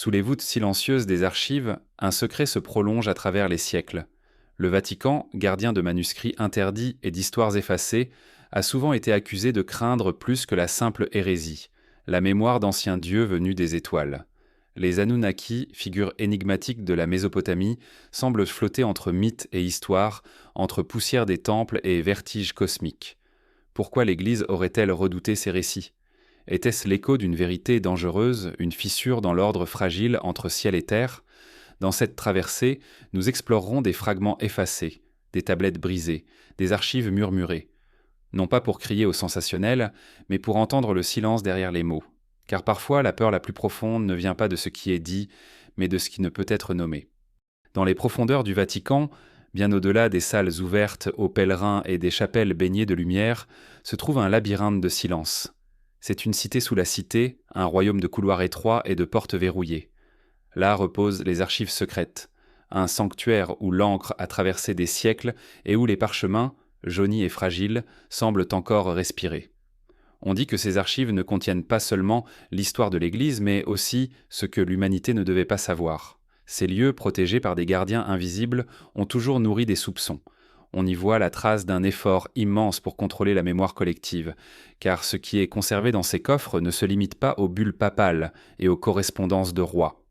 Sous les voûtes silencieuses des archives, un secret se prolonge à travers les siècles. Le Vatican, gardien de manuscrits interdits et d'histoires effacées, a souvent été accusé de craindre plus que la simple hérésie, la mémoire d'anciens dieux venus des étoiles. Les Anunnaki, figures énigmatiques de la Mésopotamie, semblent flotter entre mythe et histoire, entre poussière des temples et vertige cosmique. Pourquoi l'Église aurait-elle redouté ces récits ? Était-ce l'écho d'une vérité dangereuse, une fissure dans l'ordre fragile entre ciel et terre ? Dans cette traversée, nous explorerons des fragments effacés, des tablettes brisées, des archives murmurées. Non pas pour crier au sensationnel, mais pour entendre le silence derrière les mots. Car parfois, la peur la plus profonde ne vient pas de ce qui est dit, mais de ce qui ne peut être nommé. Dans les profondeurs du Vatican, bien au-delà des salles ouvertes aux pèlerins et des chapelles baignées de lumière, se trouve un labyrinthe de silence. C'est une cité sous la cité, un royaume de couloirs étroits et de portes verrouillées. Là reposent les archives secrètes, un sanctuaire où l'encre a traversé des siècles et où les parchemins, jaunis et fragiles, semblent encore respirer. On dit que ces archives ne contiennent pas seulement l'histoire de l'Église, mais aussi ce que l'humanité ne devait pas savoir. Ces lieux, protégés par des gardiens invisibles, ont toujours nourri des soupçons. On y voit la trace d'un effort immense pour contrôler la mémoire collective, car ce qui est conservé dans ces coffres ne se limite pas aux bulles papales et aux correspondances de rois.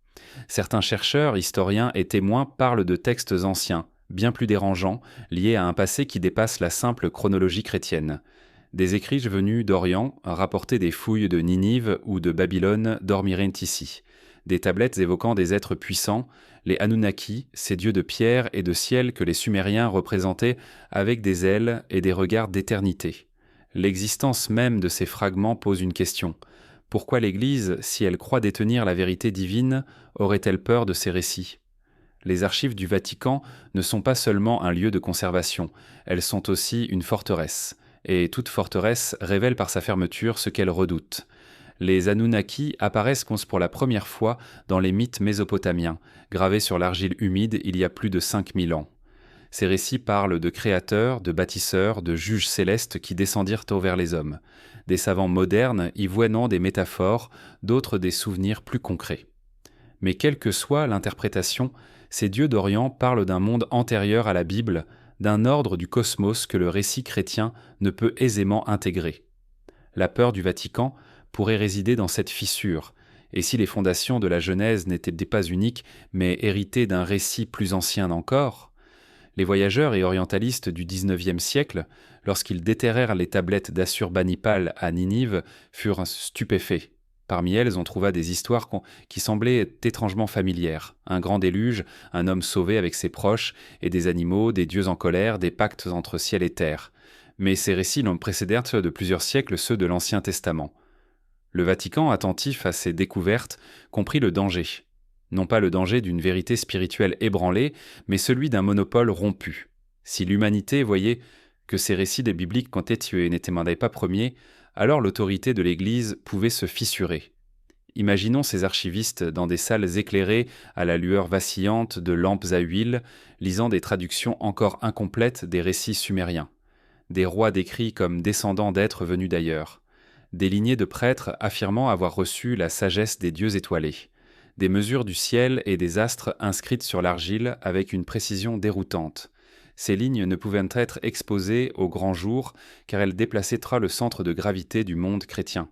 Certains chercheurs, historiens et témoins parlent de textes anciens, bien plus dérangeants, liés à un passé qui dépasse la simple chronologie chrétienne. Des écrits venus d'Orient rapportaient des fouilles de Ninive ou de Babylone dormiraient ici. Des tablettes évoquant des êtres puissants, les Anunnaki, ces dieux de pierre et de ciel que les Sumériens représentaient avec des ailes et des regards d'éternité. L'existence même de ces fragments pose une question. Pourquoi l'Église, si elle croit détenir la vérité divine, aurait-elle peur de ces récits ? Les archives du Vatican ne sont pas seulement un lieu de conservation, elles sont aussi une forteresse. Et toute forteresse révèle par sa fermeture ce qu'elle redoute. Les Anunnaki apparaissent pour la première fois dans les mythes mésopotamiens, gravés sur l'argile humide il y a plus de 5000 ans. Ces récits parlent de créateurs, de bâtisseurs, de juges célestes qui descendirent vers les hommes. Des savants modernes y voient des métaphores, d'autres des souvenirs plus concrets. Mais quelle que soit l'interprétation, ces dieux d'Orient parlent d'un monde antérieur à la Bible, d'un ordre du cosmos que le récit chrétien ne peut aisément intégrer. La peur du Vatican pourrait résider dans cette fissure, et si les fondations de la Genèse n'étaient pas uniques, mais héritées d'un récit plus ancien encore, les voyageurs et orientalistes du XIXe siècle, lorsqu'ils déterrèrent les tablettes d'Assurbanipal à Ninive, furent stupéfaits. Parmi elles, on trouva des histoires qui semblaient étrangement familières. Un grand déluge, un homme sauvé avec ses proches, et des animaux, des dieux en colère, des pactes entre ciel et terre. Mais ces récits l'ont précédèrent de plusieurs siècles ceux de l'Ancien Testament. Le Vatican, attentif à ces découvertes, comprit le danger. Non pas le danger d'une vérité spirituelle ébranlée, mais celui d'un monopole rompu. Si l'humanité voyait que ces récits des bibliques n'étaient pas premiers, alors l'autorité de l'Église pouvait se fissurer. Imaginons ces archivistes dans des salles éclairées à la lueur vacillante de lampes à huile, lisant des traductions encore incomplètes des récits sumériens. Des rois décrits comme descendants d'êtres venus d'ailleurs. Des lignées de prêtres affirmant avoir reçu la sagesse des dieux étoilés. Des mesures du ciel et des astres inscrites sur l'argile avec une précision déroutante. Ces lignes ne pouvaient être exposées au grand jour car elles déplaçaient le centre de gravité du monde chrétien.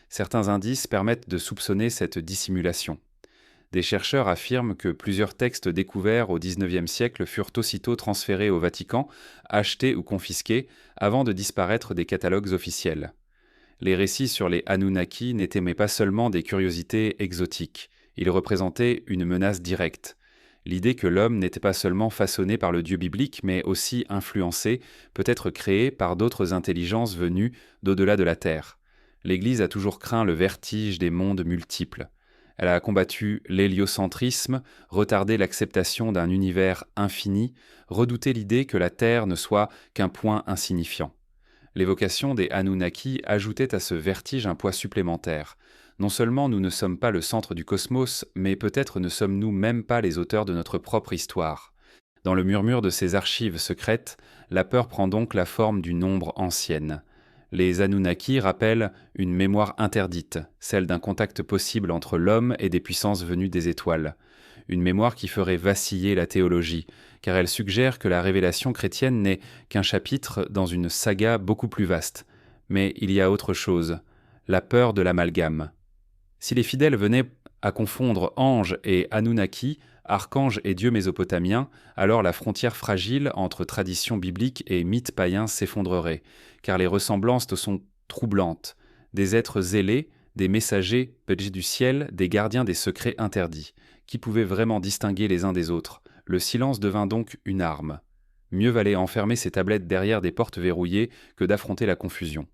Certains indices permettent de soupçonner cette dissimulation. Des chercheurs affirment que plusieurs textes découverts au XIXe siècle furent aussitôt transférés au Vatican, achetés ou confisqués, avant de disparaître des catalogues officiels. Les récits sur les Anunnaki n'étaient pas seulement des curiosités exotiques, ils représentaient une menace directe. L'idée que l'homme n'était pas seulement façonné par le Dieu biblique, mais aussi influencé, peut-être créé par d'autres intelligences venues d'au-delà de la Terre. L'Église a toujours craint le vertige des mondes multiples. Elle a combattu l'héliocentrisme, retardé l'acceptation d'un univers infini, redouté l'idée que la Terre ne soit qu'un point insignifiant. L'évocation des Anunnaki ajoutait à ce vertige un poids supplémentaire. Non seulement nous ne sommes pas le centre du cosmos, mais peut-être ne sommes-nous même pas les auteurs de notre propre histoire. Dans le murmure de ces archives secrètes, la peur prend donc la forme d'une ombre ancienne. Les Anunnaki rappellent une mémoire interdite, celle d'un contact possible entre l'homme et des puissances venues des étoiles. Une mémoire qui ferait vaciller la théologie, car elle suggère que la révélation chrétienne n'est qu'un chapitre dans une saga beaucoup plus vaste. Mais il y a autre chose, la peur de l'amalgame. Si les fidèles venaient à confondre anges et Anunnaki, archanges et dieux mésopotamiens, alors la frontière fragile entre tradition biblique et mythe païen s'effondrerait, car les ressemblances sont troublantes. Des êtres zélés, des messagers péchés du ciel, des gardiens des secrets interdits. Qui pouvaient vraiment distinguer les uns des autres? Le silence devint donc une arme. Mieux valait enfermer ces tablettes derrière des portes verrouillées que d'affronter la confusion.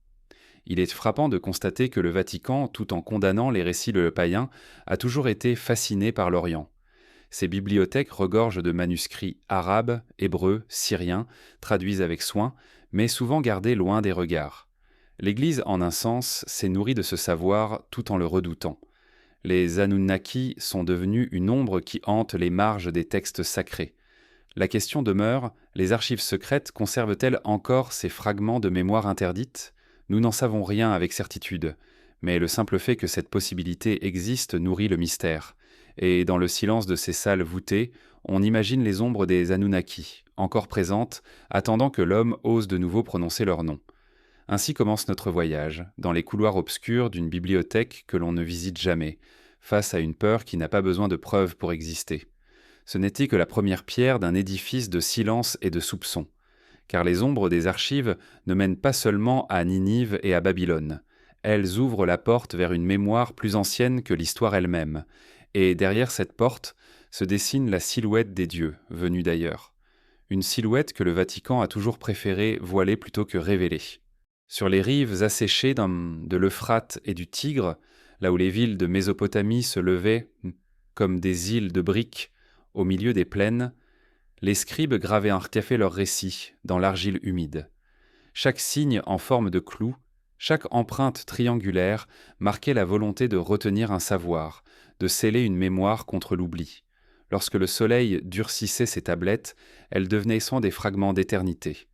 Il est frappant de constater que le Vatican, tout en condamnant les récits païens, a toujours été fasciné par l'Orient. Ses bibliothèques regorgent de manuscrits arabes, hébreux, syriens, traduits avec soin, mais souvent gardés loin des regards. L'Église, en un sens, s'est nourrie de ce savoir tout en le redoutant. Les Anunnaki sont devenus une ombre qui hante les marges des textes sacrés. La question demeure, les archives secrètes conservent-elles encore ces fragments de mémoire interdite ? Nous n'en savons rien avec certitude, mais le simple fait que cette possibilité existe nourrit le mystère. Et dans le silence de ces salles voûtées, on imagine les ombres des Anunnaki, encore présentes, attendant que l'homme ose de nouveau prononcer leur nom. Ainsi commence notre voyage, dans les couloirs obscurs d'une bibliothèque que l'on ne visite jamais, face à une peur qui n'a pas besoin de preuves pour exister. Ce n'était que la première pierre d'un édifice de silence et de soupçon. Car les ombres des archives ne mènent pas seulement à Ninive et à Babylone. Elles ouvrent la porte vers une mémoire plus ancienne que l'histoire elle-même. Et derrière cette porte se dessine la silhouette des dieux, venus d'ailleurs. Une silhouette que le Vatican a toujours préféré voiler plutôt que révéler. Sur les rives asséchées de l'Euphrate et du Tigre, là où les villes de Mésopotamie se levaient comme des îles de briques au milieu des plaines, les scribes gravaient en relief leurs récits dans l'argile humide. Chaque signe en forme de clou, chaque empreinte triangulaire marquait la volonté de retenir un savoir, de sceller une mémoire contre l'oubli. Lorsque le soleil durcissait ces tablettes, elles devenaient sans des fragments d'éternité.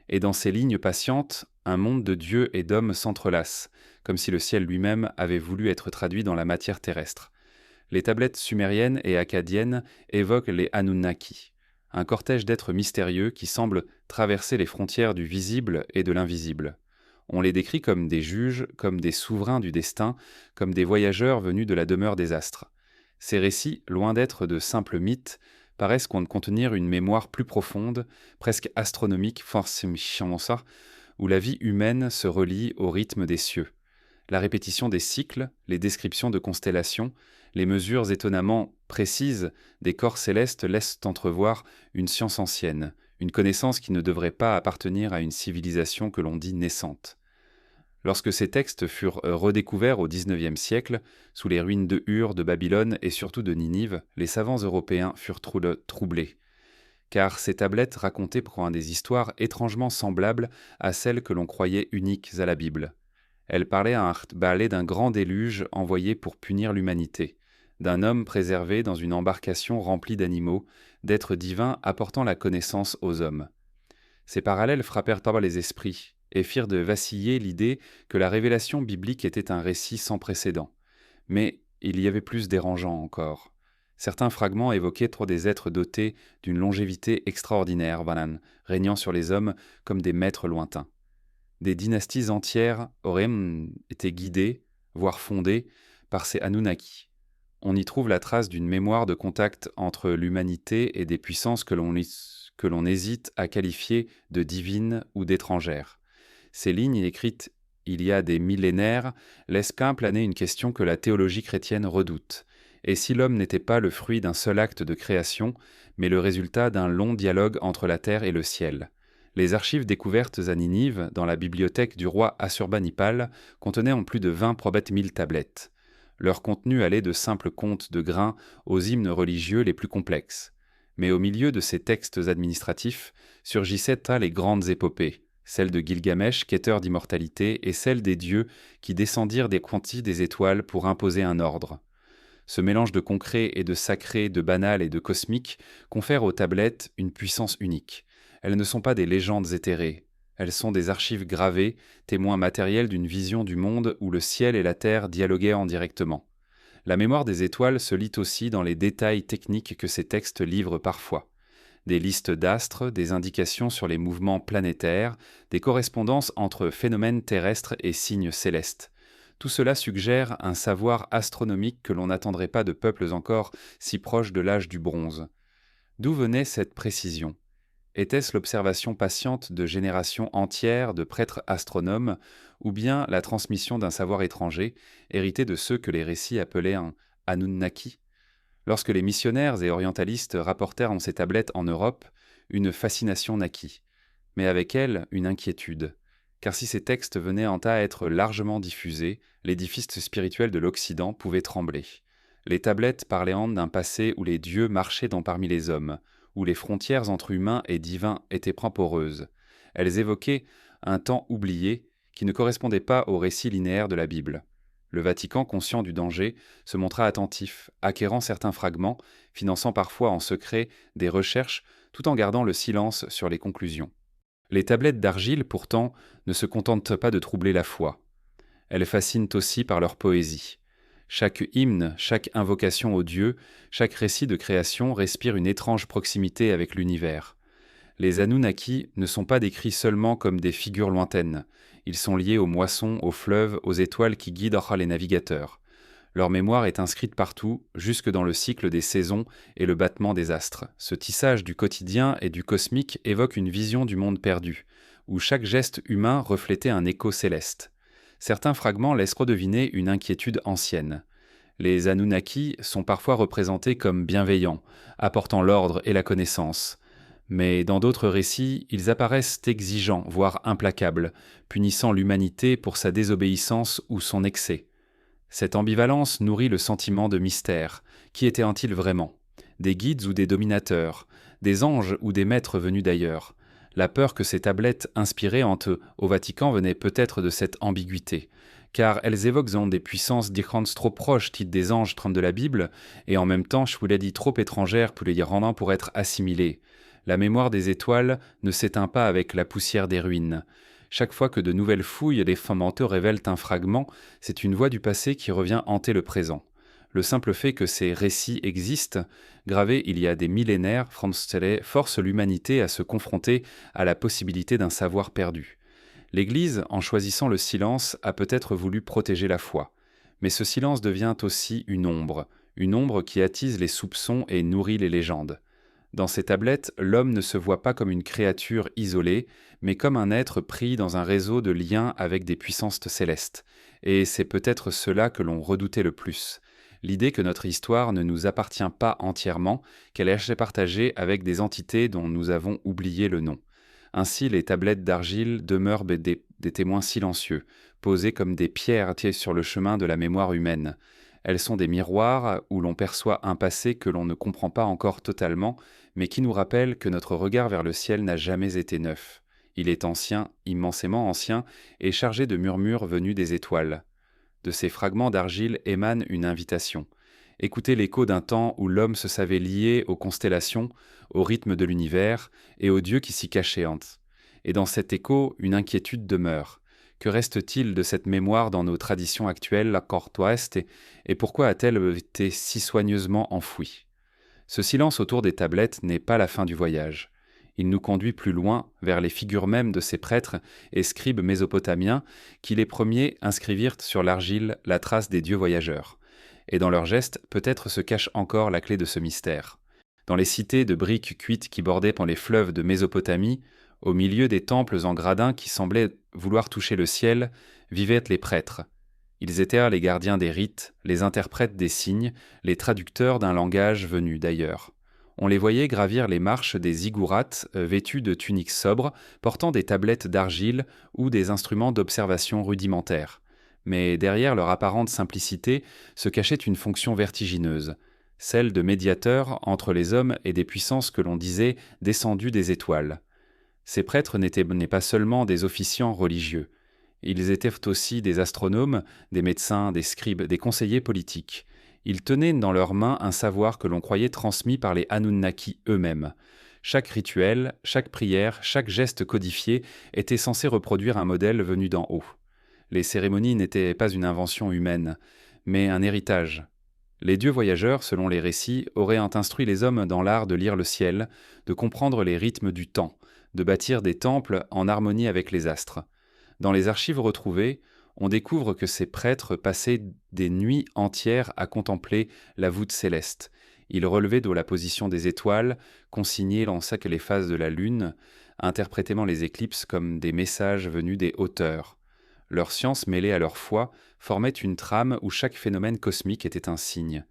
Et dans ces lignes patientes, un monde de dieux et d'hommes s'entrelace, comme si le ciel lui-même avait voulu être traduit dans la matière terrestre. Les tablettes sumériennes et akkadiennes évoquent les Anunnaki, un cortège d'êtres mystérieux qui semblent traverser les frontières du visible et de l'invisible. On les décrit comme des juges, comme des souverains du destin, comme des voyageurs venus de la demeure des astres. Ces récits, loin d'être de simples mythes, paraissent contenir une mémoire plus profonde, presque astronomique, où la vie humaine se relie au rythme des cieux. La répétition des cycles, les descriptions de constellations, les mesures étonnamment précises des corps célestes laissent entrevoir une science ancienne, une connaissance qui ne devrait pas appartenir à une civilisation que l'on dit naissante. Lorsque ces textes furent redécouverts au XIXe siècle, sous les ruines de Ur, de Babylone et surtout de Ninive, les savants européens furent troublés. Car ces tablettes racontaient des histoires étrangement semblables à celles que l'on croyait uniques à la Bible. Elles parlaient d'un grand déluge envoyé pour punir l'humanité, d'un homme préservé dans une embarcation remplie d'animaux, d'êtres divins apportant la connaissance aux hommes. Ces parallèles frappèrent pas les esprits et firent de vaciller l'idée que la révélation biblique était un récit sans précédent. Mais il y avait plus dérangeant encore. Certains fragments évoquaient des êtres dotés d'une longévité extraordinaire, régnant sur les hommes comme des maîtres lointains. Des dynasties entières auraient été guidées, voire fondées, par ces Anunnaki. On y trouve la trace d'une mémoire de contact entre l'humanité et des puissances que l'on hésite à qualifier de divines ou d'étrangères. Ces lignes écrites il y a des millénaires laissent planer une question que la théologie chrétienne redoute. Et si l'homme n'était pas le fruit d'un seul acte de création, mais le résultat d'un long dialogue entre la terre et le ciel? Les archives découvertes à Ninive, dans la bibliothèque du roi Assurbanipal, contenaient en plus de 20 probettes 1000 tablettes. Leur contenu allait de simples contes de grains aux hymnes religieux les plus complexes. Mais au milieu de ces textes administratifs surgissaient les grandes épopées, celle de Gilgamesh, quêteur d'immortalité, et celle des dieux qui descendirent des quantis des étoiles pour imposer un ordre. Ce mélange de concret et de sacré, de banal et de cosmique confère aux tablettes une puissance unique. Elles ne sont pas des légendes éthérées, Elles sont des archives gravées, témoins matériels d'une vision du monde où le ciel et la terre dialoguaient indirectement. La mémoire des étoiles se lit aussi dans les détails techniques que ces textes livrent parfois. Des listes d'astres, des indications sur les mouvements planétaires, des correspondances entre phénomènes terrestres et signes célestes. Tout cela suggère un savoir astronomique que l'on n'attendrait pas de peuples encore si proches de l'âge du bronze. D'où venait cette précision ? Était-ce l'observation patiente de générations entières de prêtres astronomes, ou bien la transmission d'un savoir étranger, hérité de ceux que les récits appelaient un Anunnaki ? Lorsque les missionnaires et orientalistes rapportèrent ces tablettes en Europe, une fascination naquit, mais avec elle une inquiétude. Car si ces textes venaient à être largement diffusés, l'édifice spirituel de l'Occident pouvait trembler. Les tablettes parlaient d'un passé où les dieux marchaient parmi les hommes, où les frontières entre humains et divins étaient poreuses. Elles évoquaient un temps oublié qui ne correspondait pas au récit linéaire de la Bible. Le Vatican, conscient du danger, se montra attentif, acquérant certains fragments, finançant parfois en secret des recherches, tout en gardant le silence sur les conclusions. Les tablettes d'argile, pourtant, ne se contentent pas de troubler la foi. Elles fascinent aussi par leur poésie. Chaque hymne, chaque invocation aux dieux, chaque récit de création respire une étrange proximité avec l'univers. Les Anunnaki ne sont pas décrits seulement comme des figures lointaines. Ils sont liés aux moissons, aux fleuves, aux étoiles qui guident les navigateurs. Leur mémoire est inscrite partout, jusque dans le cycle des saisons et le battement des astres. Ce tissage du quotidien et du cosmique évoque une vision du monde perdu, où chaque geste humain reflétait un écho céleste. Certains fragments laissent redeviner une inquiétude ancienne. Les Anunnaki sont parfois représentés comme bienveillants, apportant l'ordre et la connaissance. Mais dans d'autres récits, ils apparaissent exigeants, voire implacables, punissant l'humanité pour sa désobéissance ou son excès. Cette ambivalence nourrit le sentiment de mystère. Qui étaient-ils vraiment ? Des guides ou des dominateurs ? Des anges ou des maîtres venus d'ailleurs ? La peur que ces tablettes inspiraient au Vatican venait peut-être de cette ambiguïté, car elles évoquent des puissances différentes trop proches titres des anges de la Bible, et en même temps, dit trop étrangères pour les rendre pour être assimilées. La mémoire des étoiles ne s'éteint pas avec la poussière des ruines. Chaque fois que de nouvelles fouilles les menteurs révèlent un fragment, c'est une voix du passé qui revient hanter le présent. Le simple fait que ces récits existent, gravés il y a des millénaires, force l'humanité à se confronter à la possibilité d'un savoir perdu. L'Église, en choisissant le silence, a peut-être voulu protéger la foi. Mais ce silence devient aussi une ombre qui attise les soupçons et nourrit les légendes. Dans ces tablettes, l'homme ne se voit pas comme une créature isolée, mais comme un être pris dans un réseau de liens avec des puissances célestes. Et c'est peut-être cela que l'on redoutait le plus. L'idée que notre histoire ne nous appartient pas entièrement, qu'elle est partagée avec des entités dont nous avons oublié le nom. Ainsi, les tablettes d'argile demeurent des témoins silencieux, posés comme des pierres sur le chemin de la mémoire humaine. Elles sont des miroirs où l'on perçoit un passé que l'on ne comprend pas encore totalement, mais qui nous rappelle que notre regard vers le ciel n'a jamais été neuf. Il est ancien, immensément ancien, et chargé de murmures venus des étoiles. De ces fragments d'argile émane une invitation. Écoutez l'écho d'un temps où l'homme se savait lié aux constellations, au rythme de l'univers et aux dieux qui s'y cachaient. Et dans cet écho, une inquiétude demeure. Que reste-t-il de cette mémoire dans nos traditions actuelles, la courtoise, et pourquoi a-t-elle été si soigneusement enfouie ? Ce silence autour des tablettes n'est pas la fin du voyage. Il nous conduit plus loin, vers les figures mêmes de ces prêtres et scribes mésopotamiens qui les premiers inscrivirent sur l'argile la trace des dieux voyageurs. Et dans leurs gestes, peut-être se cache encore la clé de ce mystère. Dans les cités de briques cuites qui bordaient les fleuves de Mésopotamie, au milieu des temples en gradins qui semblaient vouloir toucher le ciel, vivaient les prêtres. Ils étaient les gardiens des rites, les interprètes des signes, les traducteurs d'un langage venu d'ailleurs. On les voyait gravir les marches des ziggourats vêtus de tuniques sobres, portant des tablettes d'argile ou des instruments d'observation rudimentaires. Mais derrière leur apparente simplicité se cachait une fonction vertigineuse, celle de médiateur entre les hommes et des puissances que l'on disait descendues des étoiles. Ces prêtres n'étaient pas seulement des officiants religieux. Ils étaient aussi des astronomes, des médecins, des scribes, des conseillers politiques. Ils tenaient dans leurs mains un savoir que l'on croyait transmis par les Anunnaki eux-mêmes. Chaque rituel, chaque prière, chaque geste codifié était censé reproduire un modèle venu d'en haut. Les cérémonies n'étaient pas une invention humaine, mais un héritage. Les dieux voyageurs, selon les récits, auraient instruit les hommes dans l'art de lire le ciel, de comprendre les rythmes du temps, de bâtir des temples en harmonie avec les astres. Dans les archives retrouvées, on découvre que ces prêtres passaient des nuits entières à contempler la voûte céleste. Ils relevaient de la position des étoiles, consignaient les phases de la lune, interprétant les éclipses comme des messages venus des hauteurs. Leur science mêlée à leur foi formait une trame où chaque phénomène cosmique était un signe.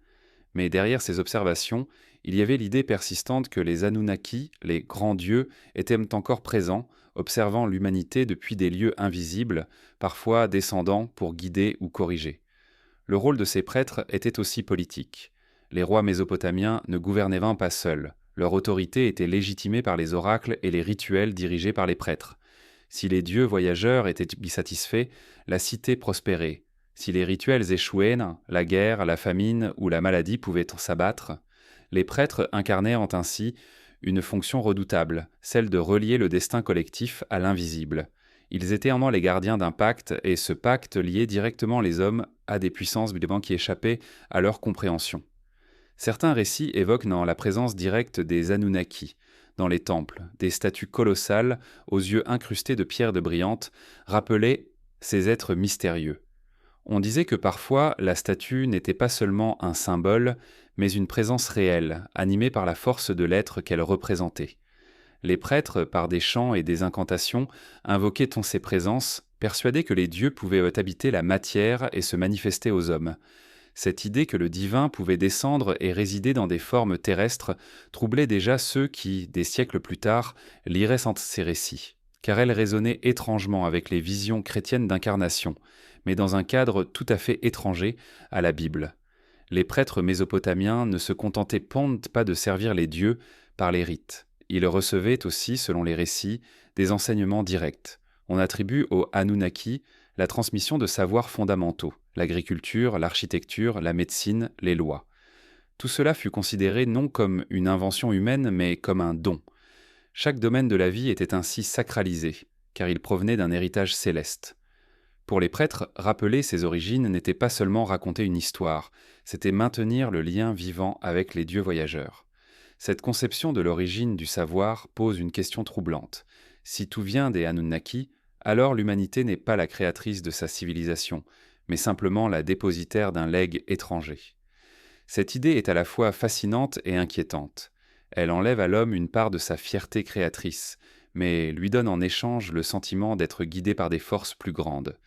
Mais derrière ces observations, il y avait l'idée persistante que les Anunnaki, les grands dieux, étaient encore présents, observant l'humanité depuis des lieux invisibles, parfois descendant pour guider ou corriger. Le rôle de ces prêtres était aussi politique. Les rois mésopotamiens ne gouvernaient pas seuls. Leur autorité était légitimée par les oracles et les rituels dirigés par les prêtres. Si les dieux voyageurs étaient satisfaits, la cité prospérait. Si les rituels échouaient, la guerre, la famine ou la maladie pouvaient s'abattre. Les prêtres incarnaient ainsi une fonction redoutable, celle de relier le destin collectif à l'invisible. Ils étaient les gardiens d'un pacte, et ce pacte liait directement les hommes à des puissances qui échappaient à leur compréhension. Certains récits évoquent la présence directe des Anunnaki dans les temples, des statues colossales aux yeux incrustés de pierres de brillantes rappelaient ces êtres mystérieux. On disait que parfois la statue n'était pas seulement un symbole, mais une présence réelle, animée par la force de l'être qu'elle représentait. Les prêtres, par des chants et des incantations, invoquaient ces présences, persuadés que les dieux pouvaient habiter la matière et se manifester aux hommes. Cette idée que le divin pouvait descendre et résider dans des formes terrestres troublait déjà ceux qui, des siècles plus tard, liraient ces récits, car elle résonnait étrangement avec les visions chrétiennes d'incarnation, mais dans un cadre tout à fait étranger à la Bible. Les prêtres mésopotamiens ne se contentaient pas de servir les dieux par les rites. Ils recevaient aussi, selon les récits, des enseignements directs. On attribue aux Anunnaki la transmission de savoirs fondamentaux, l'agriculture, l'architecture, la médecine, les lois. Tout cela fut considéré non comme une invention humaine, mais comme un don. Chaque domaine de la vie était ainsi sacralisé, car il provenait d'un héritage céleste. Pour les prêtres, rappeler ses origines n'était pas seulement raconter une histoire, c'était maintenir le lien vivant avec les dieux voyageurs. Cette conception de l'origine du savoir pose une question troublante. Si tout vient des Anunnaki, alors l'humanité n'est pas la créatrice de sa civilisation, mais simplement la dépositaire d'un legs étranger. Cette idée est à la fois fascinante et inquiétante. Elle enlève à l'homme une part de sa fierté créatrice, mais lui donne en échange le sentiment d'être guidé par des forces plus grandes.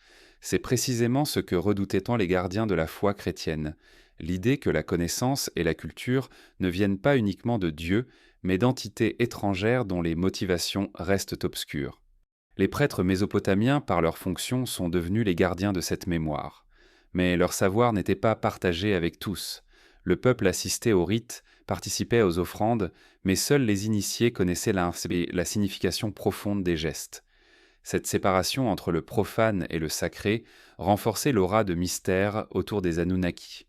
C'est précisément ce que redoutaient tant les gardiens de la foi chrétienne, l'idée que la connaissance et la culture ne viennent pas uniquement de Dieu, mais d'entités étrangères dont les motivations restent obscures. Les prêtres mésopotamiens, par leur fonction, sont devenus les gardiens de cette mémoire. Mais leur savoir n'était pas partagé avec tous. Le peuple assistait aux rites, participait aux offrandes, mais seuls les initiés connaissaient la signification profonde des gestes. Cette séparation entre le profane et le sacré renforçait l'aura de mystère autour des Anunnaki.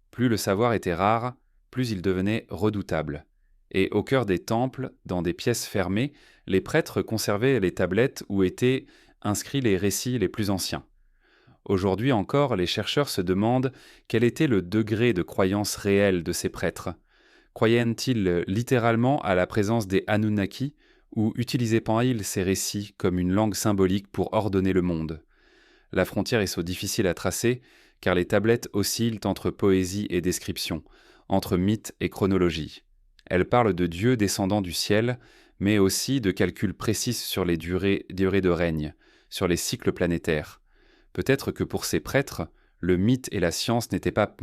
Plus le savoir était rare, plus il devenait redoutable. Et au cœur des temples, dans des pièces fermées, les prêtres conservaient les tablettes où étaient inscrits les récits les plus anciens. Aujourd'hui encore, les chercheurs se demandent quel était le degré de croyance réelle de ces prêtres. Croyaient-ils littéralement à la présence des Anunnaki ou utilisaient-ils ces récits comme une langue symbolique pour ordonner le monde ? La frontière est difficile à tracer, car les tablettes oscillent entre poésie et description, entre mythe et chronologie. Elles parlent de Dieu descendant du ciel, mais aussi de calculs précis sur les durées de règne, sur les cycles planétaires. Peut-être que pour ces prêtres, le mythe et la science n'étaient pas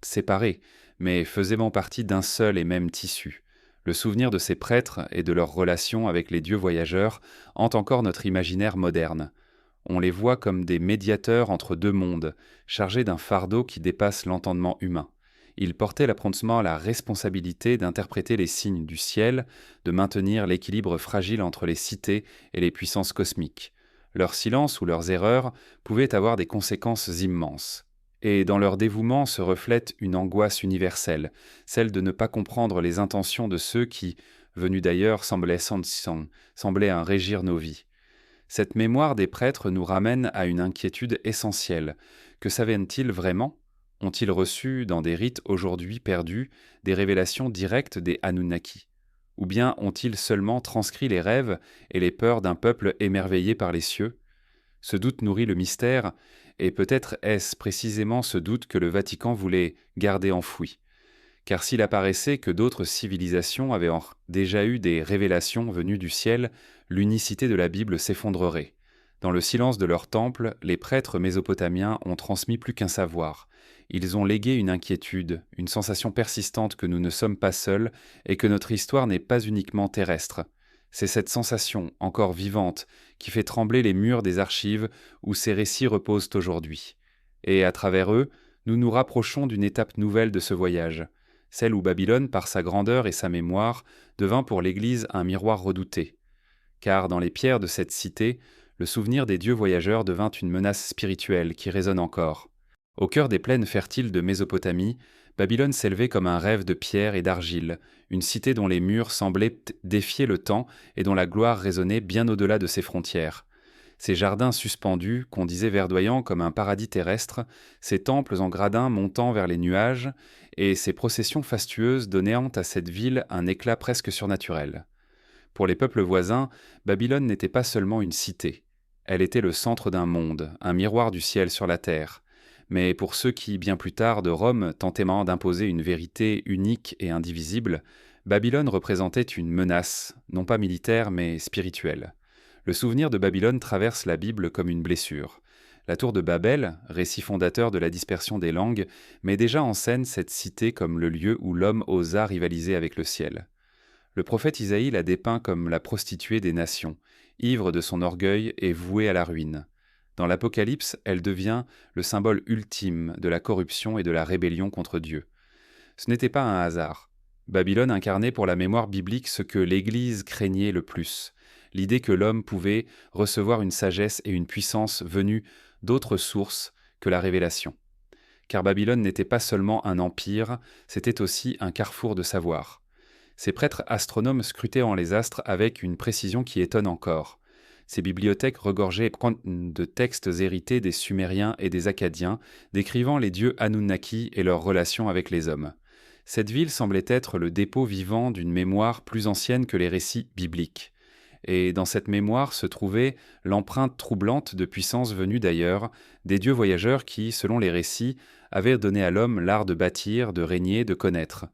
séparés, mais faisaient partie d'un seul et même tissu. Le souvenir de ces prêtres et de leur relation avec les dieux voyageurs hante encore notre imaginaire moderne. On les voit comme des médiateurs entre deux mondes, chargés d'un fardeau qui dépasse l'entendement humain. Ils portaient l'apprentissement la responsabilité d'interpréter les signes du ciel, de maintenir l'équilibre fragile entre les cités et les puissances cosmiques. Leur silence ou leurs erreurs pouvaient avoir des conséquences immenses. Et dans leur dévouement se reflète une angoisse universelle, celle de ne pas comprendre les intentions de ceux qui, venus d'ailleurs, semblaient en régir nos vies. Cette mémoire des prêtres nous ramène à une inquiétude essentielle. Que savaient-ils vraiment? Ont-ils reçu, dans des rites aujourd'hui perdus, des révélations directes des Anunnaki? Ou bien ont-ils seulement transcrit les rêves et les peurs d'un peuple émerveillé par les cieux? Ce doute nourrit le mystère, et peut-être est-ce précisément ce doute que le Vatican voulait garder enfoui. Car s'il apparaissait que d'autres civilisations avaient déjà eu des révélations venues du ciel, l'unicité de la Bible s'effondrerait. Dans le silence de leur temple, les prêtres mésopotamiens ont transmis plus qu'un savoir. Ils ont légué une inquiétude, une sensation persistante que nous ne sommes pas seuls et que notre histoire n'est pas uniquement terrestre. C'est cette sensation, encore vivante, qui fait trembler les murs des archives où ces récits reposent aujourd'hui. Et à travers eux, nous nous rapprochons d'une étape nouvelle de ce voyage, celle où Babylone, par sa grandeur et sa mémoire, devint pour l'Église un miroir redouté. Car dans les pierres de cette cité, le souvenir des dieux voyageurs devint une menace spirituelle qui résonne encore. Au cœur des plaines fertiles de Mésopotamie, Babylone s'élevait comme un rêve de pierre et d'argile, une cité dont les murs semblaient défier le temps et dont la gloire résonnait bien au-delà de ses frontières. Ces jardins suspendus, qu'on disait verdoyants comme un paradis terrestre, ces temples en gradins montant vers les nuages, et ces processions fastueuses donnaient à cette ville un éclat presque surnaturel. Pour les peuples voisins, Babylone n'était pas seulement une cité. Elle était le centre d'un monde, un miroir du ciel sur la terre. Mais pour ceux qui, bien plus tard, de Rome, tentaient d'imposer une vérité unique et indivisible, Babylone représentait une menace, non pas militaire, mais spirituelle. Le souvenir de Babylone traverse la Bible comme une blessure. La tour de Babel, récit fondateur de la dispersion des langues, met déjà en scène cette cité comme le lieu où l'homme osa rivaliser avec le ciel. Le prophète Isaïe la dépeint comme la prostituée des nations, ivre de son orgueil et vouée à la ruine. Dans l'Apocalypse, elle devient le symbole ultime de la corruption et de la rébellion contre Dieu. Ce n'était pas un hasard. Babylone incarnait pour la mémoire biblique ce que l'Église craignait le plus, l'idée que l'homme pouvait recevoir une sagesse et une puissance venues d'autres sources que la révélation. Car Babylone n'était pas seulement un empire, c'était aussi un carrefour de savoir. Ces prêtres astronomes scrutaient en les astres avec une précision qui étonne encore. Ces bibliothèques regorgeaient de textes hérités des Sumériens et des Akkadiens, décrivant les dieux Anunnaki et leurs relations avec les hommes. Cette ville semblait être le dépôt vivant d'une mémoire plus ancienne que les récits bibliques. Et dans cette mémoire se trouvait l'empreinte troublante de puissances venues d'ailleurs, des dieux voyageurs qui, selon les récits, avaient donné à l'homme l'art de bâtir, de régner, de connaître.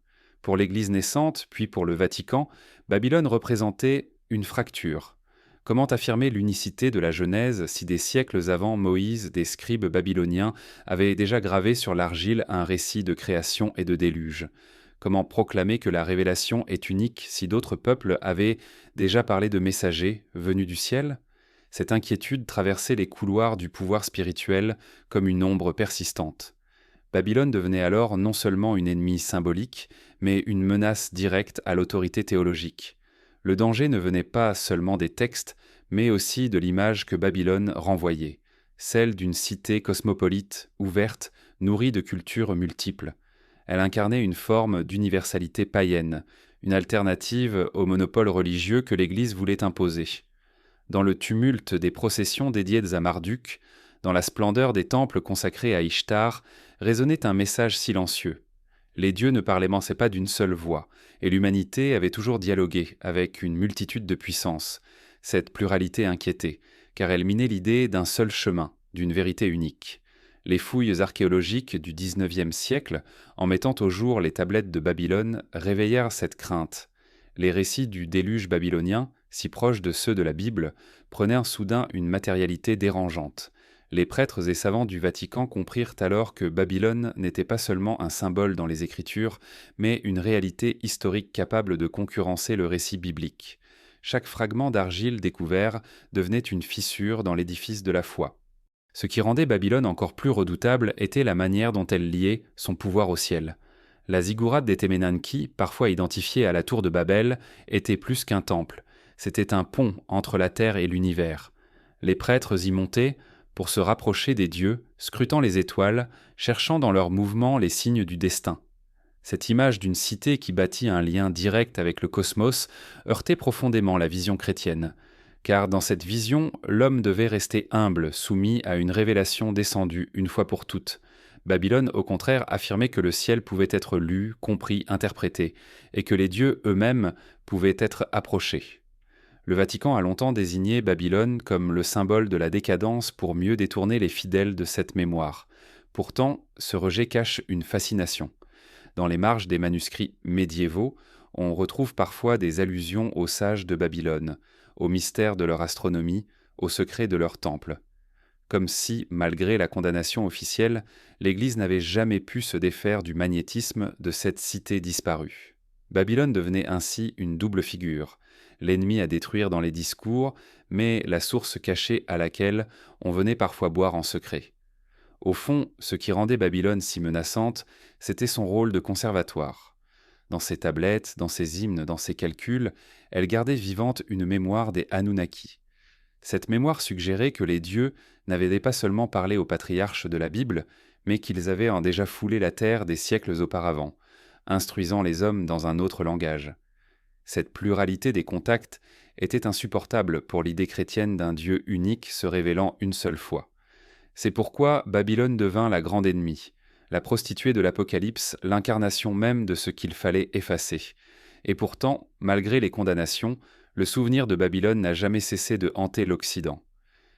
Pour l'Église naissante, puis pour le Vatican, Babylone représentait une fracture. Comment affirmer l'unicité de la Genèse si des siècles avant Moïse, des scribes babyloniens avaient déjà gravé sur l'argile un récit de création et de déluge? Comment proclamer que la révélation est unique si d'autres peuples avaient déjà parlé de messagers venus du ciel? Cette inquiétude traversait les couloirs du pouvoir spirituel comme une ombre persistante. Babylone devenait alors non seulement une ennemie symbolique, mais une menace directe à l'autorité théologique. Le danger ne venait pas seulement des textes, mais aussi de l'image que Babylone renvoyait, celle d'une cité cosmopolite, ouverte, nourrie de cultures multiples. Elle incarnait une forme d'universalité païenne, une alternative au monopole religieux que l'Église voulait imposer. Dans le tumulte des processions dédiées à Marduk, dans la splendeur des temples consacrés à Ishtar, résonnait un message silencieux. Les dieux ne parlaient pas d'une seule voix, et l'humanité avait toujours dialogué avec une multitude de puissances. Cette pluralité inquiétait, car elle minait l'idée d'un seul chemin, d'une vérité unique. Les fouilles archéologiques du XIXe siècle, en mettant au jour les tablettes de Babylone, réveillèrent cette crainte. Les récits du déluge babylonien, si proches de ceux de la Bible, prenaient soudain une matérialité dérangeante. Les prêtres et savants du Vatican comprirent alors que Babylone n'était pas seulement un symbole dans les Écritures, mais une réalité historique capable de concurrencer le récit biblique. Chaque fragment d'argile découvert devenait une fissure dans l'édifice de la foi. Ce qui rendait Babylone encore plus redoutable était la manière dont elle liait son pouvoir au ciel. La ziggourate des Temenanki, parfois identifiée à la tour de Babel, était plus qu'un temple. C'était un pont entre la terre et l'univers. Les prêtres y montaient pour se rapprocher des dieux, scrutant les étoiles, cherchant dans leurs mouvements les signes du destin. Cette image d'une cité qui bâtit un lien direct avec le cosmos heurtait profondément la vision chrétienne, car dans cette vision, l'homme devait rester humble, soumis à une révélation descendue une fois pour toutes. Babylone, au contraire, affirmait que le ciel pouvait être lu, compris, interprété, et que les dieux eux-mêmes pouvaient être approchés. Le Vatican a longtemps désigné Babylone comme le symbole de la décadence pour mieux détourner les fidèles de cette mémoire. Pourtant, ce rejet cache une fascination. Dans les marges des manuscrits médiévaux, on retrouve parfois des allusions aux sages de Babylone, au mystère de leur astronomie, aux secrets de leur temple. Comme si, malgré la condamnation officielle, l'Église n'avait jamais pu se défaire du magnétisme de cette cité disparue. Babylone devenait ainsi une double figure, l'ennemi à détruire dans les discours, mais la source cachée à laquelle on venait parfois boire en secret. Au fond, ce qui rendait Babylone si menaçante, c'était son rôle de conservatoire. Dans ses tablettes, dans ses hymnes, dans ses calculs, elle gardait vivante une mémoire des Anunnaki. Cette mémoire suggérait que les dieux n'avaient pas seulement parlé aux patriarches de la Bible, mais qu'ils avaient en déjà foulé la terre des siècles auparavant, instruisant les hommes dans un autre langage. Cette pluralité des contacts était insupportable pour l'idée chrétienne d'un Dieu unique se révélant une seule fois. C'est pourquoi Babylone devint la grande ennemie, la prostituée de l'Apocalypse, l'incarnation même de ce qu'il fallait effacer. Et pourtant, malgré les condamnations, le souvenir de Babylone n'a jamais cessé de hanter l'Occident.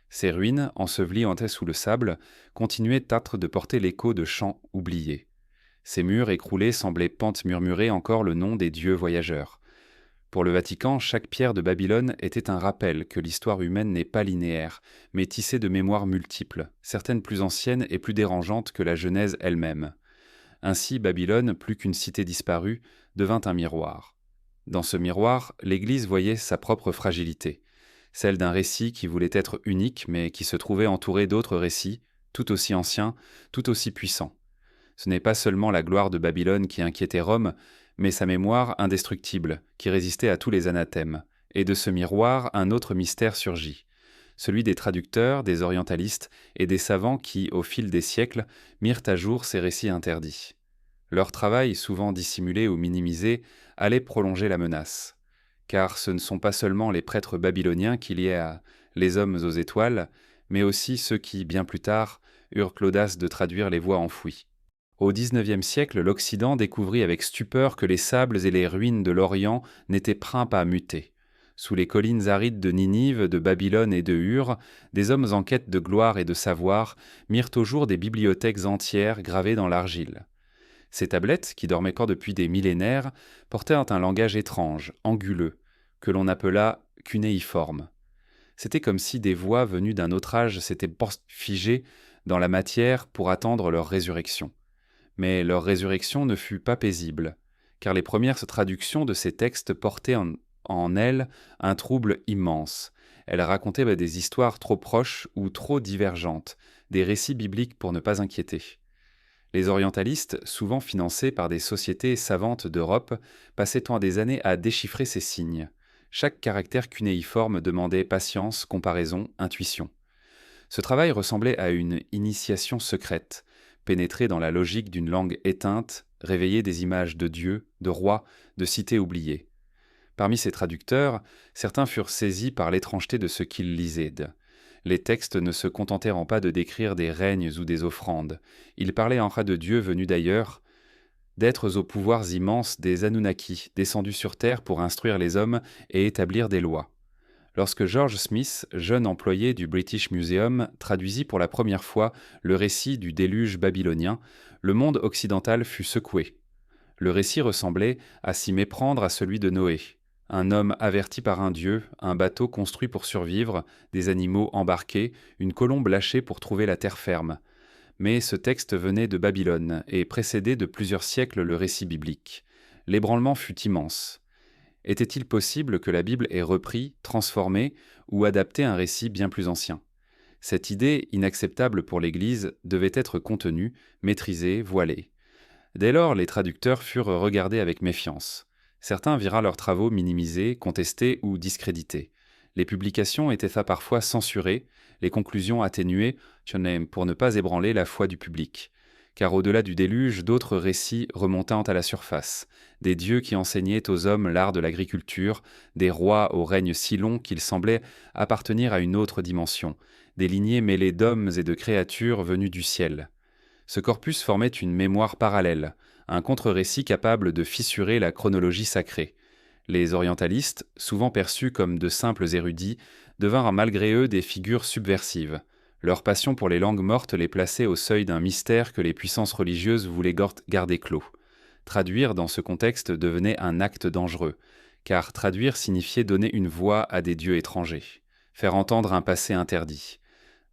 Ses ruines, ensevelies sous le sable, continuaient de porter l'écho de chants oubliés. Ses murs écroulés semblaient murmurer encore le nom des dieux voyageurs. Pour le Vatican, chaque pierre de Babylone était un rappel que l'histoire humaine n'est pas linéaire, mais tissée de mémoires multiples, certaines plus anciennes et plus dérangeantes que la Genèse elle-même. Ainsi, Babylone, plus qu'une cité disparue, devint un miroir. Dans ce miroir, l'Église voyait sa propre fragilité, celle d'un récit qui voulait être unique, mais qui se trouvait entouré d'autres récits, tout aussi anciens, tout aussi puissants. Ce n'est pas seulement la gloire de Babylone qui inquiétait Rome, mais sa mémoire indestructible, qui résistait à tous les anathèmes. Et de ce miroir, un autre mystère surgit, celui des traducteurs, des orientalistes et des savants qui, au fil des siècles, mirent à jour ces récits interdits. Leur travail, souvent dissimulé ou minimisé, allait prolonger la menace. Car ce ne sont pas seulement les prêtres babyloniens qui liaient à les hommes aux étoiles, mais aussi ceux qui, bien plus tard, eurent l'audace de traduire les voix enfouies. Au XIXe siècle, l'Occident découvrit avec stupeur que les sables et les ruines de l'Orient n'étaient prints pas mutés. Sous les collines arides de Ninive, de Babylone et de Ur, des hommes en quête de gloire et de savoir mirent au jour des bibliothèques entières gravées dans l'argile. Ces tablettes, qui dormaient encore depuis des millénaires, portaient un langage étrange, anguleux, que l'on appela cunéiforme. C'était comme si des voix venues d'un autre âge s'étaient figées dans la matière pour attendre leur résurrection. Mais leur résurrection ne fut pas paisible, car les premières traductions de ces textes portaient en elles un trouble immense. Elles racontaient des histoires trop proches ou trop divergentes, des récits bibliques pour ne pas inquiéter. Les orientalistes, souvent financés par des sociétés savantes d'Europe, passaient tant des années à déchiffrer ces signes. Chaque caractère cunéiforme demandait patience, comparaison, intuition. Ce travail ressemblait à une initiation secrète, pénétrer dans la logique d'une langue éteinte, réveiller des images de dieux, de rois, de cités oubliées. Parmi ces traducteurs, certains furent saisis par l'étrangeté de ce qu'ils lisaient. Les textes ne se contentèrent pas de décrire des règnes ou des offrandes. Ils parlaient en de dieux venus d'ailleurs, d'êtres aux pouvoirs immenses, des Anunnaki, descendus sur terre pour instruire les hommes et établir des lois. Lorsque George Smith, jeune employé du British Museum, traduisit pour la première fois le récit du déluge babylonien, le monde occidental fut secoué. Le récit ressemblait à s'y méprendre à celui de Noé. Un homme averti par un dieu, un bateau construit pour survivre, des animaux embarqués, une colombe lâchée pour trouver la terre ferme. Mais ce texte venait de Babylone et précédait de plusieurs siècles le récit biblique. L'ébranlement fut immense. Était-il possible que la Bible ait repris, transformé ou adapté un récit bien plus ancien ? Cette idée, inacceptable pour l'Église, devait être contenue, maîtrisée, voilée. Dès lors, les traducteurs furent regardés avec méfiance. Certains virent leurs travaux minimisés, contestés ou discrédités. Les publications étaient parfois censurées, les conclusions atténuées pour ne pas ébranler la foi du public. car au-delà du déluge, d'autres récits remontant à la surface, des dieux qui enseignaient aux hommes l'art de l'agriculture, des rois au règne si long qu'ils semblaient appartenir à une autre dimension, des lignées mêlées d'hommes et de créatures venues du ciel. Ce corpus formait une mémoire parallèle, un contre-récit capable de fissurer la chronologie sacrée. Les orientalistes, souvent perçus comme de simples érudits, devinrent malgré eux des figures subversives. Leur passion pour les langues mortes les plaçait au seuil d'un mystère que les puissances religieuses voulaient garder clos. Traduire dans ce contexte devenait un acte dangereux, car traduire signifiait donner une voix à des dieux étrangers, faire entendre un passé interdit.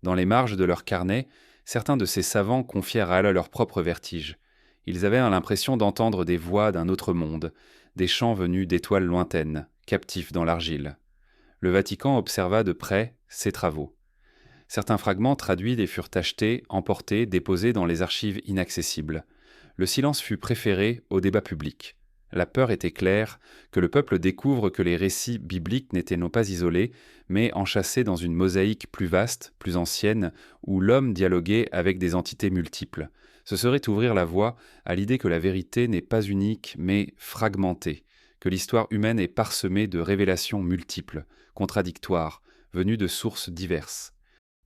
Dans les marges de leurs carnets, certains de ces savants confièrent à leur propre vertige. Ils avaient l'impression d'entendre des voix d'un autre monde, des chants venus d'étoiles lointaines, captifs dans l'argile. Le Vatican observa de près ces travaux. Certains fragments traduits les furent achetés, emportés, déposés dans les archives inaccessibles. Le silence fut préféré au débat public. La peur était claire que le peuple découvre que les récits bibliques n'étaient non pas isolés, mais enchâssés dans une mosaïque plus vaste, plus ancienne, où l'homme dialoguait avec des entités multiples. Ce serait ouvrir la voie à l'idée que la vérité n'est pas unique, mais fragmentée, que l'histoire humaine est parsemée de révélations multiples, contradictoires, venues de sources diverses.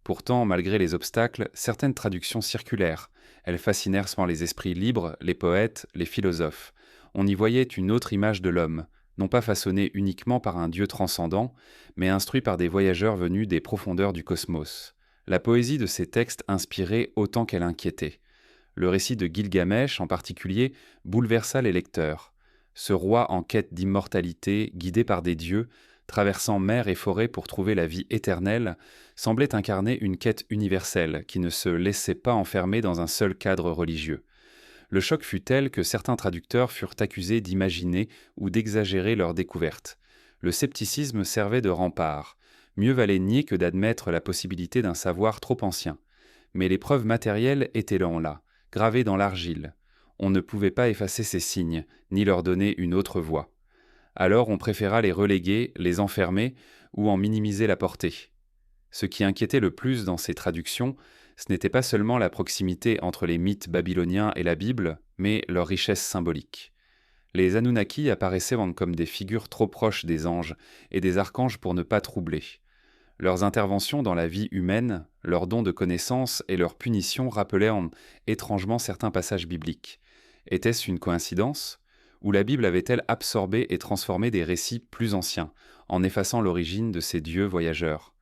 Pourtant, malgré les obstacles, certaines traductions circulèrent. Elles fascinèrent sans les esprits libres, les poètes, les philosophes. On y voyait une autre image de l'homme, non pas façonné uniquement par un Dieu transcendant, mais instruit par des voyageurs venus des profondeurs du cosmos. La poésie de ces textes inspirait autant qu'elle inquiétait. Le récit de Gilgamesh, en particulier, bouleversa les lecteurs. Ce roi en quête d'immortalité, guidé par des dieux, traversant mer et forêt pour trouver la vie éternelle, semblait incarner une quête universelle qui ne se laissait pas enfermer dans un seul cadre religieux. Le choc fut tel que certains traducteurs furent accusés d'imaginer ou d'exagérer leurs découvertes. Le scepticisme servait de rempart. Mieux valait nier que d'admettre la possibilité d'un savoir trop ancien. Mais les preuves matérielles étaient là, gravées dans l'argile. On ne pouvait pas effacer ces signes, ni leur donner une autre voix. Alors on préféra les reléguer, les enfermer ou en minimiser la portée. Ce qui inquiétait le plus dans ces traductions, ce n'était pas seulement la proximité entre les mythes babyloniens et la Bible, mais leur richesse symbolique. Les Anunnaki apparaissaient comme des figures trop proches des anges et des archanges pour ne pas troubler. Leurs interventions dans la vie humaine, leurs dons de connaissances et leurs punitions rappelaient étrangement certains passages bibliques. Était-ce une coïncidence ? Ou la Bible avait-elle absorbé et transformé des récits plus anciens, en effaçant l'origine de ces dieux voyageurs ?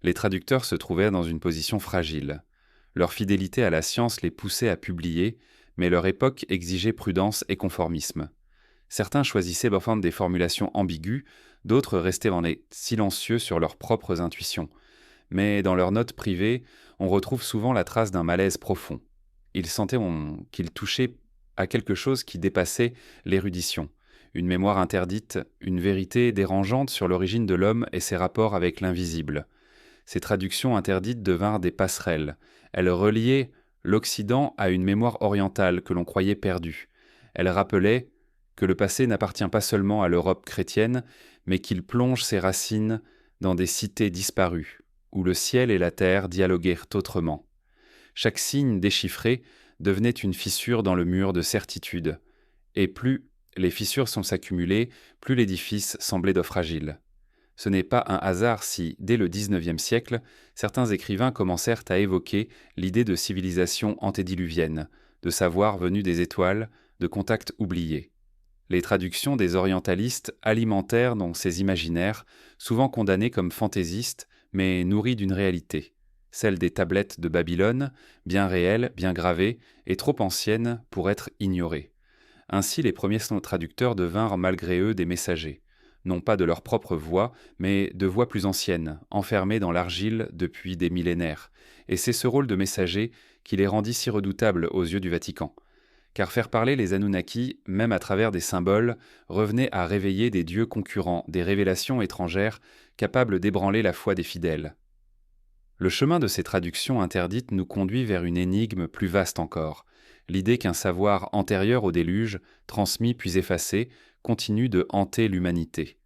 Les traducteurs se trouvaient dans une position fragile. Leur fidélité à la science les poussait à publier, mais leur époque exigeait prudence et conformisme. Certains choisissaient parfois des formulations ambiguës, d'autres restaient silencieux sur leurs propres intuitions. Mais dans leurs notes privées, on retrouve souvent la trace d'un malaise profond. Ils sentaient qu'ils touchaient à quelque chose qui dépassait l'érudition, une mémoire interdite, une vérité dérangeante sur l'origine de l'homme et ses rapports avec l'invisible. Ces traductions interdites devinrent des passerelles. Elles reliaient l'Occident à une mémoire orientale que l'on croyait perdue. Elles rappelaient que le passé n'appartient pas seulement à l'Europe chrétienne, mais qu'il plonge ses racines dans des cités disparues, où le ciel et la terre dialoguèrent autrement. Chaque signe déchiffré devenait une fissure dans le mur de certitude, et plus les fissures s'accumulaient, plus l'édifice semblait fragile. Ce n'est pas un hasard si, dès le XIXe siècle, certains écrivains commencèrent à évoquer l'idée de civilisation antédiluvienne, de savoir venu des étoiles, de contacts oubliés. Les traductions des orientalistes alimentèrent donc ces imaginaires, souvent condamnés comme fantaisistes, mais nourris d'une réalité, celle des tablettes de Babylone, bien réelles, bien gravées, et trop anciennes pour être ignorées. Ainsi, les premiers traducteurs devinrent malgré eux des messagers, non pas de leur propre voix, mais de voix plus anciennes, enfermées dans l'argile depuis des millénaires, et c'est ce rôle de messager qui les rendit si redoutables aux yeux du Vatican. Car faire parler les Anunnaki, même à travers des symboles, revenait à réveiller des dieux concurrents, des révélations étrangères, capables d'ébranler la foi des fidèles. Le chemin de ces traductions interdites nous conduit vers une énigme plus vaste encore, l'idée qu'un savoir antérieur au déluge, transmis puis effacé, continue de hanter l'humanité.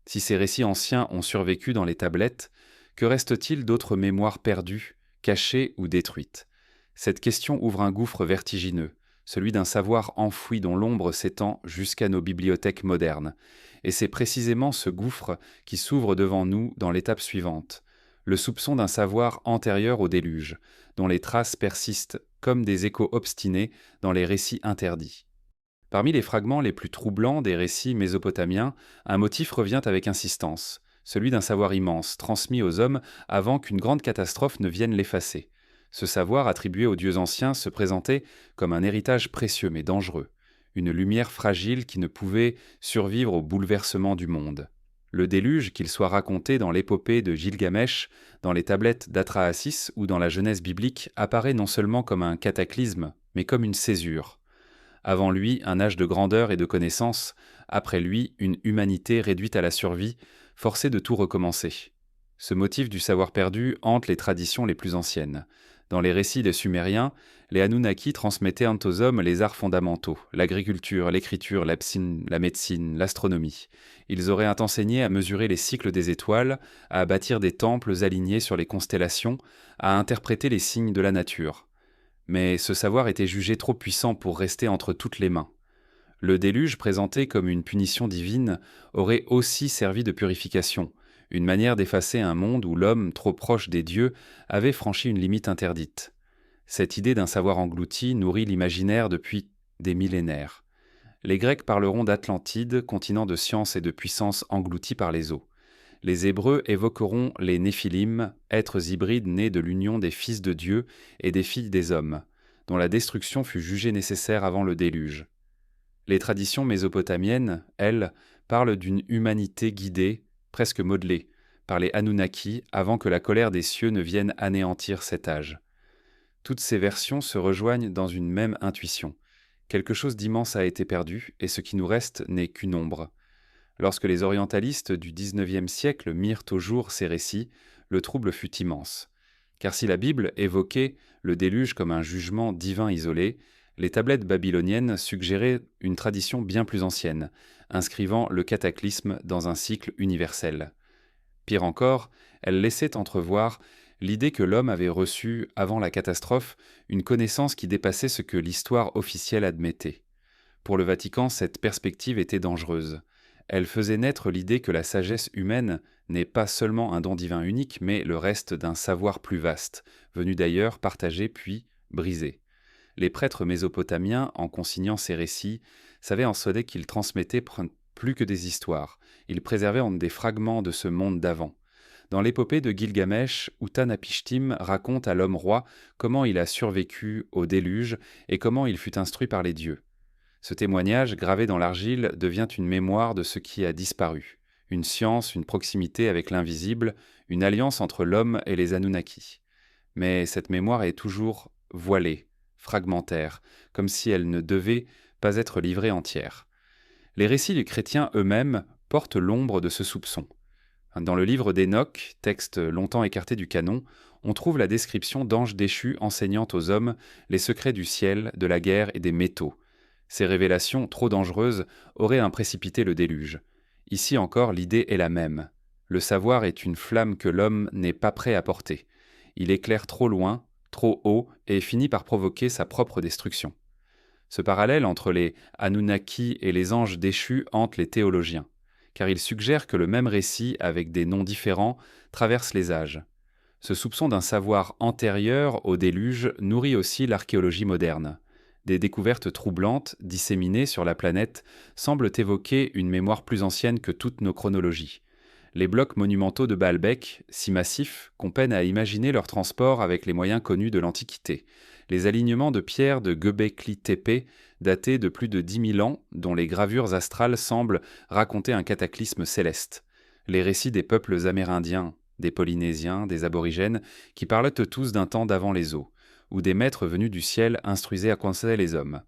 Si ces récits anciens ont survécu dans les tablettes, que reste-t-il d'autres mémoires perdues, cachées ou détruites ? Cette question ouvre un gouffre vertigineux, celui d'un savoir enfoui dont l'ombre s'étend jusqu'à nos bibliothèques modernes. Et c'est précisément ce gouffre qui s'ouvre devant nous dans l'étape suivante, le soupçon d'un savoir antérieur au déluge, dont les traces persistent comme des échos obstinés dans les récits interdits. Parmi les fragments les plus troublants des récits mésopotamiens, un motif revient avec insistance, celui d'un savoir immense, transmis aux hommes avant qu'une grande catastrophe ne vienne l'effacer. Ce savoir attribué aux dieux anciens se présentait comme un héritage précieux mais dangereux, une lumière fragile qui ne pouvait survivre au bouleversement du monde. Le déluge, qu'il soit raconté dans l'épopée de Gilgamesh, dans les tablettes d'Atrahasis ou dans la Genèse biblique, apparaît non seulement comme un cataclysme, mais comme une césure. Avant lui, un âge de grandeur et de connaissance, après lui, une humanité réduite à la survie, forcée de tout recommencer. Ce motif du savoir perdu hante les traditions les plus anciennes. Dans les récits des Sumériens, les Anunnaki transmettaient aux hommes les arts fondamentaux, l'agriculture, l'écriture, la médecine, l'astronomie. Ils auraient enseigné à mesurer les cycles des étoiles, à bâtir des temples alignés sur les constellations, à interpréter les signes de la nature. Mais ce savoir était jugé trop puissant pour rester entre toutes les mains. Le déluge, présenté comme une punition divine, aurait aussi servi de purification, une manière d'effacer un monde où l'homme, trop proche des dieux, avait franchi une limite interdite. Cette idée d'un savoir englouti nourrit l'imaginaire depuis des millénaires. Les Grecs parleront d'Atlantide, continent de science et de puissance englouti par les eaux. Les Hébreux évoqueront les Néphilim, êtres hybrides nés de l'union des fils de Dieu et des filles des hommes, dont la destruction fut jugée nécessaire avant le déluge. Les traditions mésopotamiennes, elles, parlent d'une humanité guidée, presque modelée, par les Anunnaki avant que la colère des cieux ne vienne anéantir cet âge. Toutes ces versions se rejoignent dans une même intuition. Quelque chose d'immense a été perdu, et ce qui nous reste n'est qu'une ombre. Lorsque les orientalistes du XIXe siècle mirent au jour ces récits, le trouble fut immense. Car si la Bible évoquait le déluge comme un jugement divin isolé, les tablettes babyloniennes suggéraient une tradition bien plus ancienne, inscrivant le cataclysme dans un cycle universel. Pire encore, elles laissaient entrevoir l'idée que l'homme avait reçu, avant la catastrophe, une connaissance qui dépassait ce que l'histoire officielle admettait. Pour le Vatican, cette perspective était dangereuse. Elle faisait naître l'idée que la sagesse humaine n'est pas seulement un don divin unique, mais le reste d'un savoir plus vaste, venu d'ailleurs, partagé puis brisé. Les prêtres mésopotamiens, en consignant ces récits, savaient en sonner qu'ils transmettaient plus que des histoires. Ils préservaient des fragments de ce monde d'avant. Dans l'épopée de Gilgamesh, Utanapishtim raconte à l'homme-roi comment il a survécu au déluge et comment il fut instruit par les dieux. Ce témoignage, gravé dans l'argile, devient une mémoire de ce qui a disparu, une science, une proximité avec l'invisible, une alliance entre l'homme et les Anunnaki. Mais cette mémoire est toujours voilée, fragmentaire, comme si elle ne devait pas être livrée entière. Les récits du chrétien eux-mêmes portent l'ombre de ce soupçon. Dans le livre d'Enoch, texte longtemps écarté du canon, on trouve la description d'anges déchus enseignant aux hommes les secrets du ciel, de la guerre et des métaux. Ces révélations, trop dangereuses, auraient précipité le déluge. Ici encore, l'idée est la même. Le savoir est une flamme que l'homme n'est pas prêt à porter. Il éclaire trop loin, trop haut, et finit par provoquer sa propre destruction. Ce parallèle entre les Anunnaki et les anges déchus hante les théologiens, car il suggère que le même récit, avec des noms différents, traverse les âges. Ce soupçon d'un savoir antérieur au déluge nourrit aussi l'archéologie moderne. Des découvertes troublantes, disséminées sur la planète, semblent évoquer une mémoire plus ancienne que toutes nos chronologies. Les blocs monumentaux de Baalbek, si massifs qu'on peine à imaginer leur transport avec les moyens connus de l'Antiquité. Les alignements de pierres de Göbekli Tepe, datés de plus de 10 000 ans, dont les gravures astrales semblent raconter un cataclysme céleste. Les récits des peuples amérindiens, des Polynésiens, des aborigènes, qui parlent tous d'un temps d'avant les eaux, où des maîtres venus du ciel instruisaient à conseiller les hommes.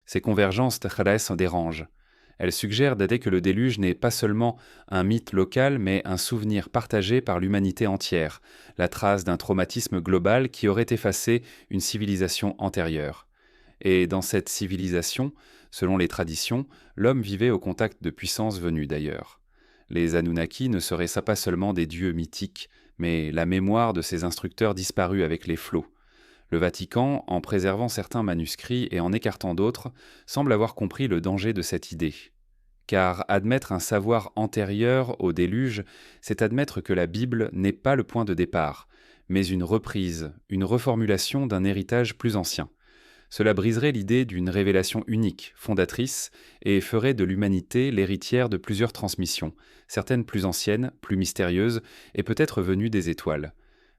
Ces convergences en dérangent. Elles suggèrent d'admettre que le déluge n'est pas seulement un mythe local, mais un souvenir partagé par l'humanité entière, la trace d'un traumatisme global qui aurait effacé une civilisation antérieure. Et dans cette civilisation, selon les traditions, l'homme vivait au contact de puissances venues d'ailleurs. Les Anunnaki ne seraient pas seulement des dieux mythiques, mais la mémoire de ces instructeurs disparus avec les flots. Le Vatican, en préservant certains manuscrits et en écartant d'autres, semble avoir compris le danger de cette idée. Car admettre un savoir antérieur au déluge, c'est admettre que la Bible n'est pas le point de départ, mais une reprise, une reformulation d'un héritage plus ancien. Cela briserait l'idée d'une révélation unique, fondatrice, et ferait de l'humanité l'héritière de plusieurs transmissions, certaines plus anciennes, plus mystérieuses, et peut-être venues des étoiles.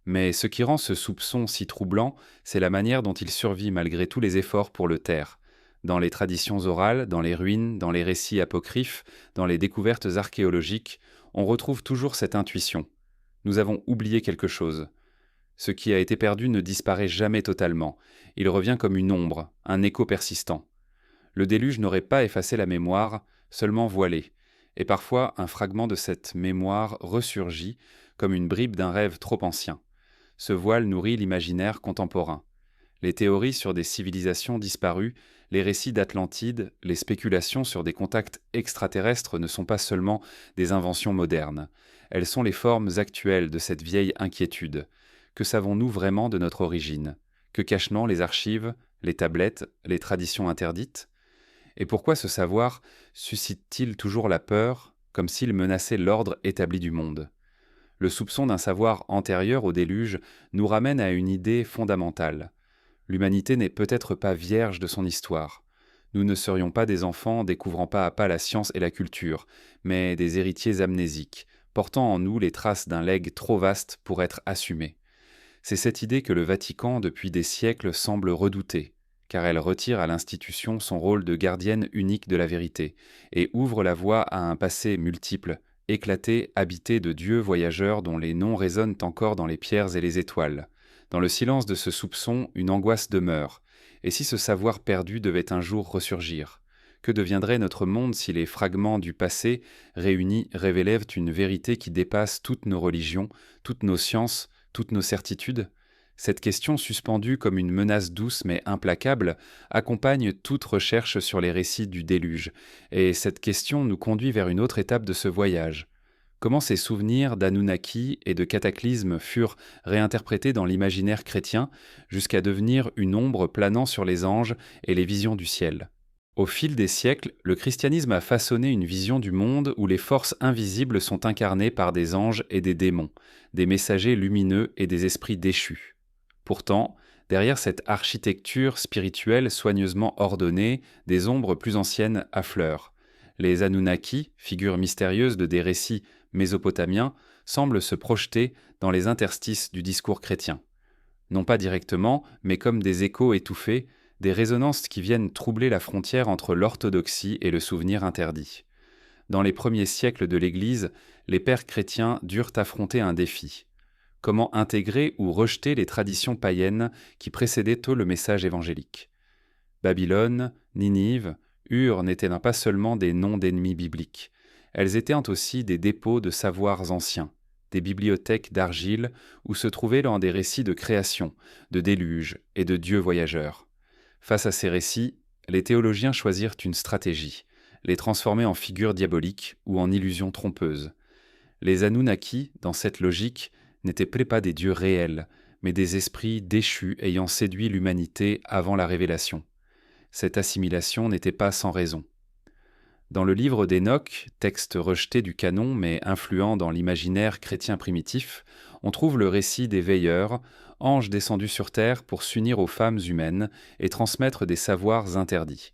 Mais ce qui rend ce soupçon si troublant, c'est la manière dont il survit malgré tous les efforts pour le taire. Dans les traditions orales, dans les ruines, dans les récits apocryphes, dans les découvertes archéologiques, on retrouve toujours cette intuition. Nous avons oublié quelque chose. Ce qui a été perdu ne disparaît jamais totalement. Il revient comme une ombre, un écho persistant. Le déluge n'aurait pas effacé la mémoire, seulement voilé. Et parfois, un fragment de cette mémoire ressurgit, comme une bribe d'un rêve trop ancien. Ce voile nourrit l'imaginaire contemporain. Les théories sur des civilisations disparues, les récits d'Atlantide, les spéculations sur des contacts extraterrestres ne sont pas seulement des inventions modernes. Elles sont les formes actuelles de cette vieille inquiétude. Que savons-nous vraiment de notre origine? Que cachent les archives, les tablettes, les traditions interdites? Et pourquoi ce savoir suscite-t-il toujours la peur, comme s'il menaçait l'ordre établi du monde? Le soupçon d'un savoir antérieur au déluge nous ramène à une idée fondamentale. L'humanité n'est peut-être pas vierge de son histoire. Nous ne serions pas des enfants découvrant pas à pas la science et la culture, mais des héritiers amnésiques, portant en nous les traces d'un legs trop vaste pour être assumé. C'est cette idée que le Vatican, depuis des siècles, semble redouter, car elle retire à l'institution son rôle de gardienne unique de la vérité, et ouvre la voie à un passé multiple, éclaté, habité de dieux voyageurs dont les noms résonnent encore dans les pierres et les étoiles. Dans le silence de ce soupçon, une angoisse demeure, et si ce savoir perdu devait un jour ressurgir? Que deviendrait notre monde si les fragments du passé, réunis, révélaient une vérité qui dépasse toutes nos religions, toutes nos sciences, toutes nos certitudes? Cette question suspendue comme une menace douce mais implacable accompagne toute recherche sur les récits du déluge, et cette question nous conduit vers une autre étape de ce voyage. Comment ces souvenirs d'Anunnaki et de cataclysmes furent réinterprétés dans l'imaginaire chrétien jusqu'à devenir une ombre planant sur les anges et les visions du ciel. Au fil des siècles, le christianisme a façonné une vision du monde où les forces invisibles sont incarnées par des anges et des démons, des messagers lumineux et des esprits déchus. Pourtant, derrière cette architecture spirituelle soigneusement ordonnée, des ombres plus anciennes affleurent. Les Anunnaki, figures mystérieuses de des récits mésopotamiens, semblent se projeter dans les interstices du discours chrétien. Non pas directement, mais comme des échos étouffés, des résonances qui viennent troubler la frontière entre l'orthodoxie et le souvenir interdit. Dans les premiers siècles de l'Église, les pères chrétiens durent affronter un défi. Comment intégrer ou rejeter les traditions païennes qui précédaient tôt le message évangélique? Babylone, Ninive, Ur n'étaient pas seulement des noms d'ennemis bibliques. Elles étaient aussi des dépôts de savoirs anciens, des bibliothèques d'argile où se trouvaient l'un des récits de création, de déluge et de dieux voyageurs. Face à ces récits, les théologiens choisirent une stratégie, les transformer en figures diaboliques ou en illusions trompeuses. Les Anunnaki, dans cette logique, n'étaient pas des dieux réels, mais des esprits déchus ayant séduit l'humanité avant la révélation. Cette assimilation n'était pas sans raison. Dans le livre d'Enoch, texte rejeté du canon mais influent dans l'imaginaire chrétien primitif, on trouve le récit des veilleurs, anges descendus sur terre pour s'unir aux femmes humaines et transmettre des savoirs interdits.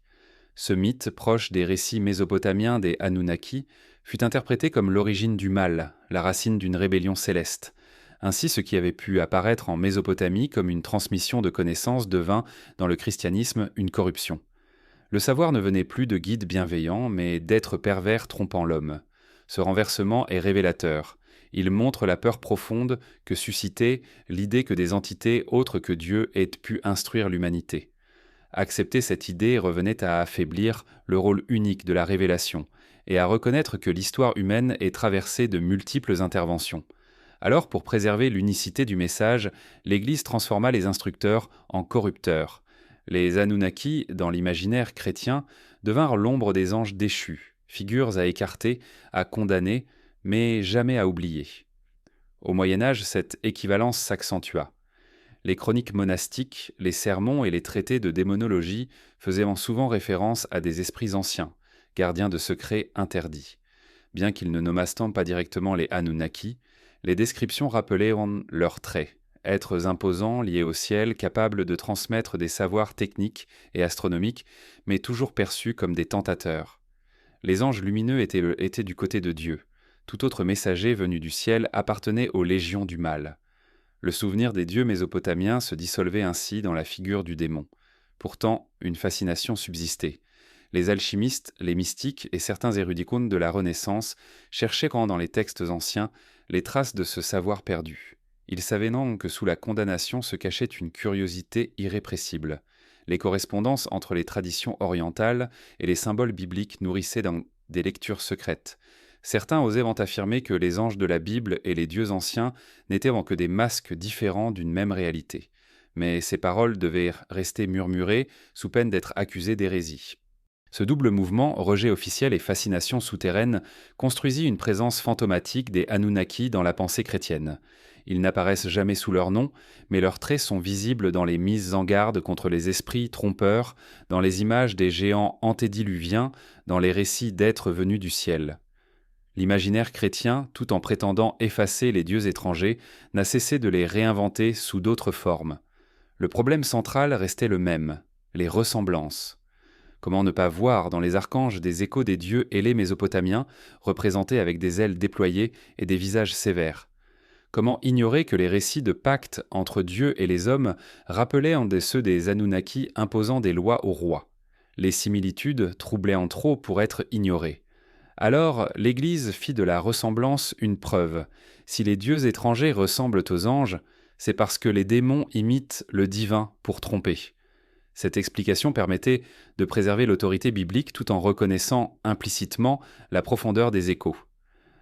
Ce mythe, proche des récits mésopotamiens des Anunnaki, fut interprété comme l'origine du mal, la racine d'une rébellion céleste. Ainsi, ce qui avait pu apparaître en Mésopotamie comme une transmission de connaissances devint, dans le christianisme, une corruption. Le savoir ne venait plus de guides bienveillants, mais d'êtres pervers trompant l'homme. Ce renversement est révélateur. Il montre la peur profonde que suscitait l'idée que des entités autres que Dieu aient pu instruire l'humanité. Accepter cette idée revenait à affaiblir le rôle unique de la révélation et à reconnaître que l'histoire humaine est traversée de multiples interventions. Alors, pour préserver l'unicité du message, l'Église transforma les instructeurs en corrupteurs. Les Anunnaki, dans l'imaginaire chrétien, devinrent l'ombre des anges déchus, figures à écarter, à condamner, mais jamais à oublier. Au Moyen Âge, cette équivalence s'accentua. Les chroniques monastiques, les sermons et les traités de démonologie faisaient souvent référence à des esprits anciens, gardiens de secrets interdits. Bien qu'ils ne nommassent pas directement les Anunnaki, les descriptions rappelaient leurs traits, êtres imposants liés au ciel, capables de transmettre des savoirs techniques et astronomiques, mais toujours perçus comme des tentateurs. Les anges lumineux étaient du côté de Dieu. Tout autre messager venu du ciel appartenait aux légions du mal. Le souvenir des dieux mésopotamiens se dissolvait ainsi dans la figure du démon. Pourtant, une fascination subsistait. Les alchimistes, les mystiques et certains érudits de la Renaissance cherchaient dans les textes anciens les traces de ce savoir perdu. Ils savaient non que sous la condamnation se cachait une curiosité irrépressible. Les correspondances entre les traditions orientales et les symboles bibliques nourrissaient des lectures secrètes. Certains osaient affirmer que les anges de la Bible et les dieux anciens n'étaient que des masques différents d'une même réalité. Mais ces paroles devaient rester murmurées sous peine d'être accusées d'hérésie. Ce double mouvement, rejet officiel et fascination souterraine, construisit une présence fantomatique des Anunnaki dans la pensée chrétienne. Ils n'apparaissent jamais sous leur nom, mais leurs traits sont visibles dans les mises en garde contre les esprits trompeurs, dans les images des géants antédiluviens, dans les récits d'êtres venus du ciel. L'imaginaire chrétien, tout en prétendant effacer les dieux étrangers, n'a cessé de les réinventer sous d'autres formes. Le problème central restait le même, les ressemblances. Comment ne pas voir dans les archanges des échos des dieux ailés mésopotamiens, représentés avec des ailes déployées et des visages sévères? Comment ignorer que les récits de pacte entre Dieu et les hommes rappelaient ceux des Anunnaki imposant des lois aux rois? Les similitudes troublaient en trop pour être ignorées. Alors, l'Église fit de la ressemblance une preuve. Si les dieux étrangers ressemblent aux anges, c'est parce que les démons imitent le divin pour tromper. Cette explication permettait de préserver l'autorité biblique tout en reconnaissant implicitement la profondeur des échos.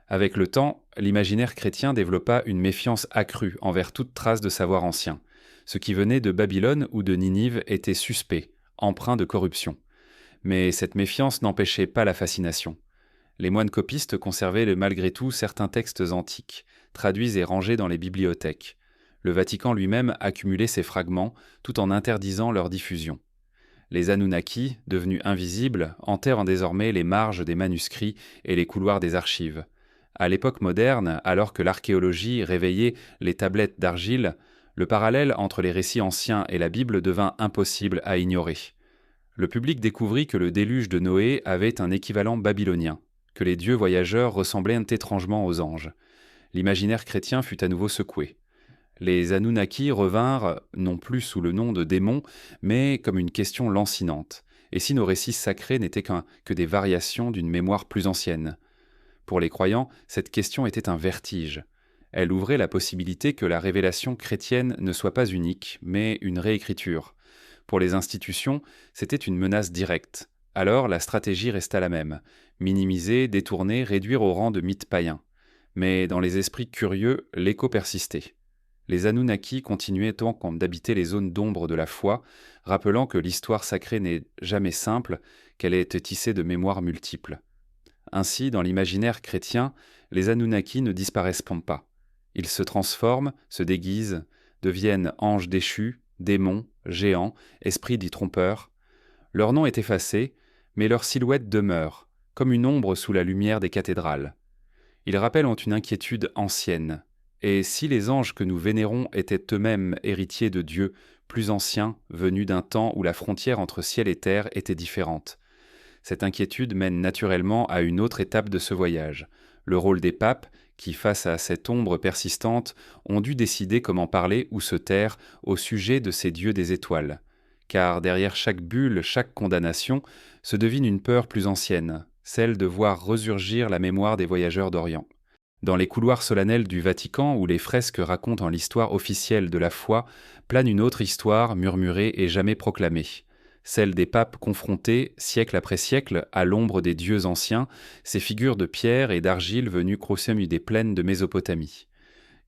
Avec le temps, l'imaginaire chrétien développa une méfiance accrue envers toute trace de savoir ancien. Ce qui venait de Babylone ou de Ninive était suspect, empreint de corruption. Mais cette méfiance n'empêchait pas la fascination. Les moines copistes conservaient malgré tout certains textes antiques, traduits et rangés dans les bibliothèques. Le Vatican lui-même accumulait ces fragments tout en interdisant leur diffusion. Les Anunnaki, devenus invisibles, enterrent désormais les marges des manuscrits et les couloirs des archives. À l'époque moderne, alors que l'archéologie réveillait les tablettes d'argile, le parallèle entre les récits anciens et la Bible devint impossible à ignorer. Le public découvrit que le déluge de Noé avait un équivalent babylonien, que les dieux voyageurs ressemblaient étrangement aux anges. L'imaginaire chrétien fut à nouveau secoué. Les Anunnaki revinrent, non plus sous le nom de démons, mais comme une question lancinante. Et si nos récits sacrés n'étaient que des variations d'une mémoire plus ancienne? Pour les croyants, cette question était un vertige. Elle ouvrait la possibilité que la révélation chrétienne ne soit pas unique, mais une réécriture. Pour les institutions, c'était une menace directe. Alors la stratégie resta la même, minimiser, détourner, réduire au rang de mythe païen. Mais dans les esprits curieux, l'écho persistait. Les Anunnaki continuaient d'habiter les zones d'ombre de la foi, rappelant que l'histoire sacrée n'est jamais simple, qu'elle est tissée de mémoires multiples. Ainsi, dans l'imaginaire chrétien, les Anunnaki ne disparaissent pas. Ils se transforment, se déguisent, deviennent anges déchus, démons, géants, esprits dits trompeurs. Leur nom est effacé, mais leur silhouette demeure, comme une ombre sous la lumière des cathédrales. Ils rappellent une inquiétude ancienne. Et si les anges que nous vénérons étaient eux-mêmes héritiers de Dieu, plus anciens, venus d'un temps où la frontière entre ciel et terre était différente? Cette inquiétude mène naturellement à une autre étape de ce voyage, le rôle des papes, qui, face à cette ombre persistante, ont dû décider comment parler ou se taire au sujet de ces dieux des étoiles. Car derrière chaque bulle, chaque condamnation, se devine une peur plus ancienne, celle de voir resurgir la mémoire des voyageurs d'Orient. Dans les couloirs solennels du Vatican, où les fresques racontent l'histoire officielle de la foi, plane une autre histoire murmurée et jamais proclamée. Celle des papes confrontés, siècle après siècle, à l'ombre des dieux anciens, ces figures de pierre et d'argile venues croissemues des plaines de Mésopotamie.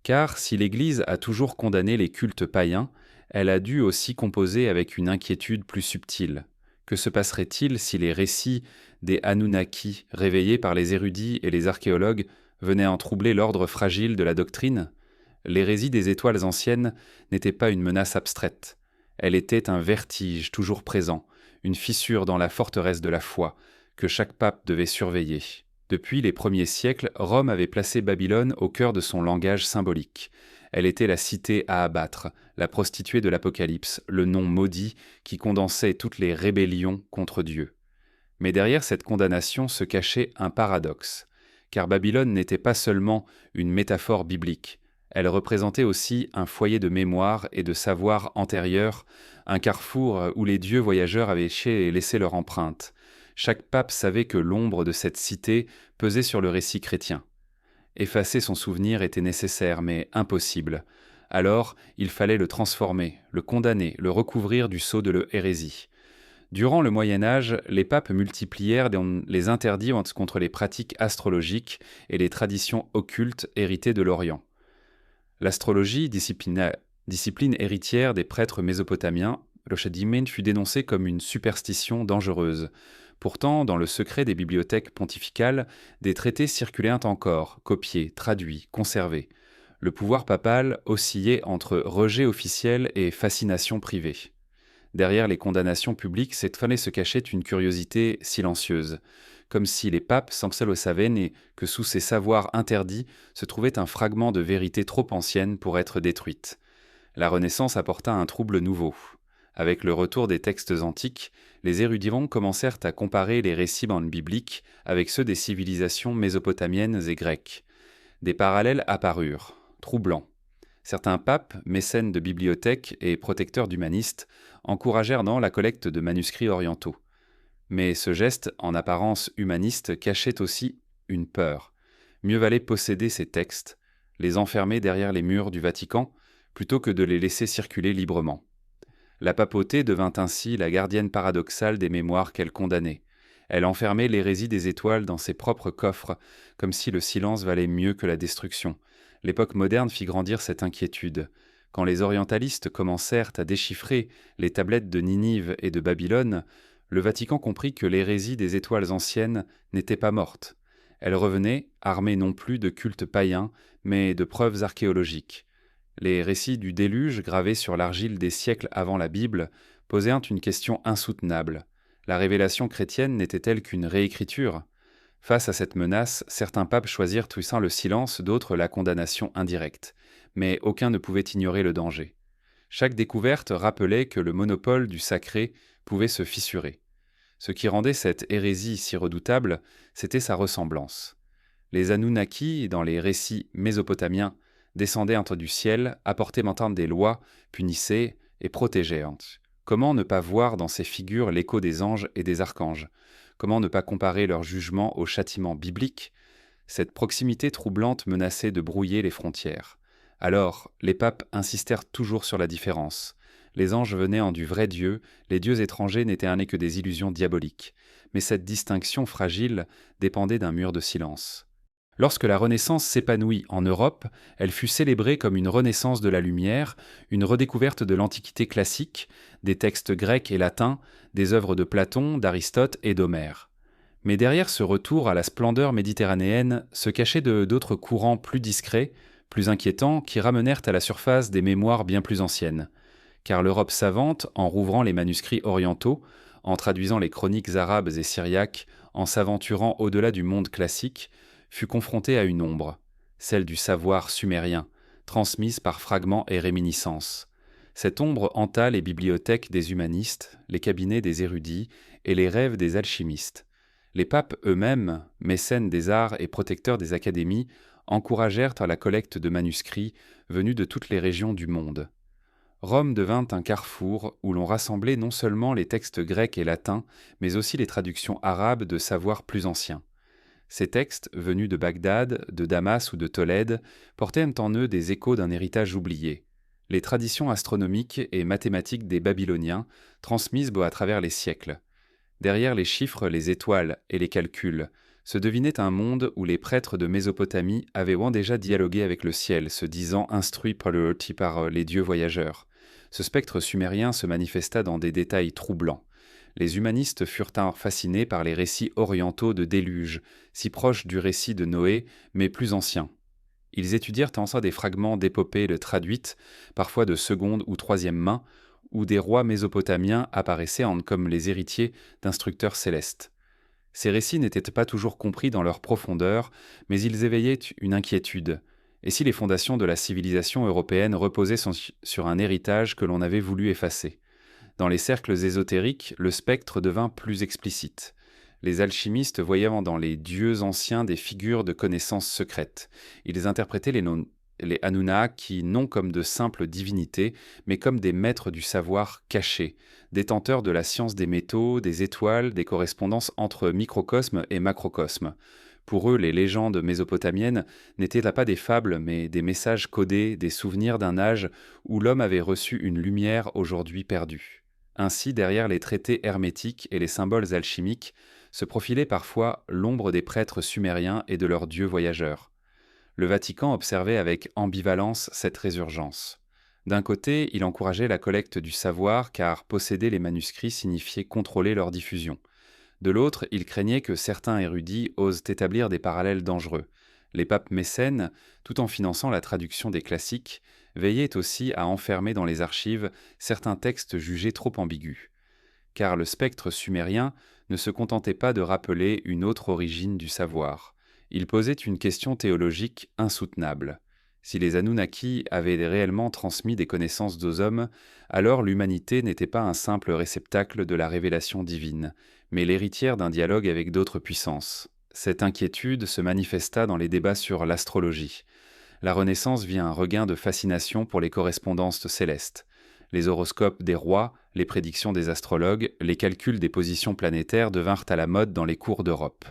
Car si l'Église a toujours condamné les cultes païens, elle a dû aussi composer avec une inquiétude plus subtile. Que se passerait-il si les récits des Anunnaki, réveillés par les érudits et les archéologues, venaient en troubler l'ordre fragile de la doctrine? L'hérésie des étoiles anciennes n'était pas une menace abstraite. Elle était un vertige toujours présent, une fissure dans la forteresse de la foi, que chaque pape devait surveiller. Depuis les premiers siècles, Rome avait placé Babylone au cœur de son langage symbolique. Elle était la cité à abattre, la prostituée de l'Apocalypse, le nom maudit qui condensait toutes les rébellions contre Dieu. Mais derrière cette condamnation se cachait un paradoxe, car Babylone n'était pas seulement une métaphore biblique, elle représentait aussi un foyer de mémoire et de savoir antérieur, un carrefour où les dieux voyageurs avaient laissé leur empreinte. Chaque pape savait que l'ombre de cette cité pesait sur le récit chrétien. Effacer son souvenir était nécessaire, mais impossible. Alors, il fallait le transformer, le condamner, le recouvrir du sceau de l'hérésie. Durant le Moyen Âge, les papes multiplièrent les interdits contre les pratiques astrologiques et les traditions occultes héritées de l'Orient. L'astrologie, discipline héritière des prêtres mésopotamiens, l'Oshadimen fut dénoncée comme une superstition dangereuse. Pourtant, dans le secret des bibliothèques pontificales, des traités circulaient encore, copiés, traduits, conservés. Le pouvoir papal oscillait entre rejet officiel et fascination privée. Derrière les condamnations publiques, cette fallait se cachait une curiosité silencieuse, comme si les papes sans que le savaient et que sous ces savoirs interdits se trouvait un fragment de vérité trop ancienne pour être détruite. La Renaissance apporta un trouble nouveau. Avec le retour des textes antiques, les érudits commencèrent à comparer les récits bibliques avec ceux des civilisations mésopotamiennes et grecques. Des parallèles apparurent, troublants. Certains papes, mécènes de bibliothèques et protecteurs d'humanistes, encouragèrent la collecte de manuscrits orientaux. Mais ce geste, en apparence humaniste, cachait aussi une peur. Mieux valait posséder ces textes, les enfermer derrière les murs du Vatican, plutôt que de les laisser circuler librement. La papauté devint ainsi la gardienne paradoxale des mémoires qu'elle condamnait. Elle enfermait l'hérésie des étoiles dans ses propres coffres, comme si le silence valait mieux que la destruction. L'époque moderne fit grandir cette inquiétude. Quand les orientalistes commencèrent à déchiffrer les tablettes de Ninive et de Babylone, le Vatican comprit que l'hérésie des étoiles anciennes n'était pas morte. Elle revenait, armée non plus de cultes païens, mais de preuves archéologiques. Les récits du déluge, gravés sur l'argile des siècles avant la Bible, posaient une question insoutenable. La révélation chrétienne n'était-elle qu'une réécriture ? Face à cette menace, certains papes choisirent le silence, d'autres la condamnation indirecte. Mais aucun ne pouvait ignorer le danger. Chaque découverte rappelait que le monopole du sacré pouvait se fissurer. Ce qui rendait cette hérésie si redoutable, c'était sa ressemblance. Les Anunnaki, dans les récits mésopotamiens, descendaient du ciel, apportaient maintenant des lois, punissaient et protégeaient. Comment ne pas voir dans ces figures l'écho des anges et des archanges ? Comment ne pas comparer leur jugement au châtiment biblique ? Cette proximité troublante menaçait de brouiller les frontières. Alors, les papes insistèrent toujours sur la différence. Les anges venaient du vrai Dieu, les dieux étrangers n'étaient que des illusions diaboliques. Mais cette distinction fragile dépendait d'un mur de silence. Lorsque la Renaissance s'épanouit en Europe, elle fut célébrée comme une renaissance de la lumière, une redécouverte de l'Antiquité classique, des textes grecs et latins, des œuvres de Platon, d'Aristote et d'Homère. Mais derrière ce retour à la splendeur méditerranéenne se cachaient d'autres courants plus discrets, plus inquiétants, qui ramenèrent à la surface des mémoires bien plus anciennes. Car l'Europe savante, en rouvrant les manuscrits orientaux, en traduisant les chroniques arabes et syriaques, en s'aventurant au-delà du monde classique, fut confrontée à une ombre, celle du savoir sumérien, transmise par fragments et réminiscences. Cette ombre hanta les bibliothèques des humanistes, les cabinets des érudits et les rêves des alchimistes. Les papes eux-mêmes, mécènes des arts et protecteurs des académies, encouragèrent à la collecte de manuscrits venus de toutes les régions du monde. Rome devint un carrefour où l'on rassemblait non seulement les textes grecs et latins, mais aussi les traductions arabes de savoirs plus anciens. Ces textes, venus de Bagdad, de Damas ou de Tolède, portaient en eux des échos d'un héritage oublié. Les traditions astronomiques et mathématiques des Babyloniens, transmises à travers les siècles. Derrière les chiffres, les étoiles et les calculs, se devinait un monde où les prêtres de Mésopotamie avaient déjà dialogué avec le ciel, se disant instruits par les dieux voyageurs. Ce spectre sumérien se manifesta dans des détails troublants. Les humanistes furent fascinés par les récits orientaux de déluge, si proches du récit de Noé, mais plus anciens. Ils étudièrent en ça des fragments d'épopées traduites, parfois de seconde ou troisième main, où des rois mésopotamiens apparaissaient comme les héritiers d'instructeurs célestes. Ces récits n'étaient pas toujours compris dans leur profondeur, mais ils éveillaient une inquiétude. Et si les fondations de la civilisation européenne reposaient sur un héritage que l'on avait voulu effacer? Dans les cercles ésotériques, le spectre devint plus explicite. Les alchimistes voyaient dans les dieux anciens des figures de connaissances secrètes. Ils interprétaient les Anunnaki non comme de simples divinités, mais comme des maîtres du savoir cachés, détenteurs de la science des métaux, des étoiles, des correspondances entre microcosme et macrocosme. Pour eux, les légendes mésopotamiennes n'étaient pas des fables, mais des messages codés, des souvenirs d'un âge où l'homme avait reçu une lumière aujourd'hui perdue. Ainsi, derrière les traités hermétiques et les symboles alchimiques, se profilait parfois l'ombre des prêtres sumériens et de leurs dieux voyageurs. Le Vatican observait avec ambivalence cette résurgence. D'un côté, il encourageait la collecte du savoir car posséder les manuscrits signifiait contrôler leur diffusion. De l'autre, il craignait que certains érudits osent établir des parallèles dangereux. Les papes mécènes, tout en finançant la traduction des classiques, veillaient aussi à enfermer dans les archives certains textes jugés trop ambigus. Car le spectre sumérien ne se contentait pas de rappeler une autre origine du savoir. Il posait une question théologique insoutenable. Si les Anunnaki avaient réellement transmis des connaissances aux hommes, alors l'humanité n'était pas un simple réceptacle de la révélation divine, mais l'héritière d'un dialogue avec d'autres puissances. Cette inquiétude se manifesta dans les débats sur l'astrologie. La Renaissance vit un regain de fascination pour les correspondances célestes. Les horoscopes des rois, les prédictions des astrologues, les calculs des positions planétaires devinrent à la mode dans les cours d'Europe.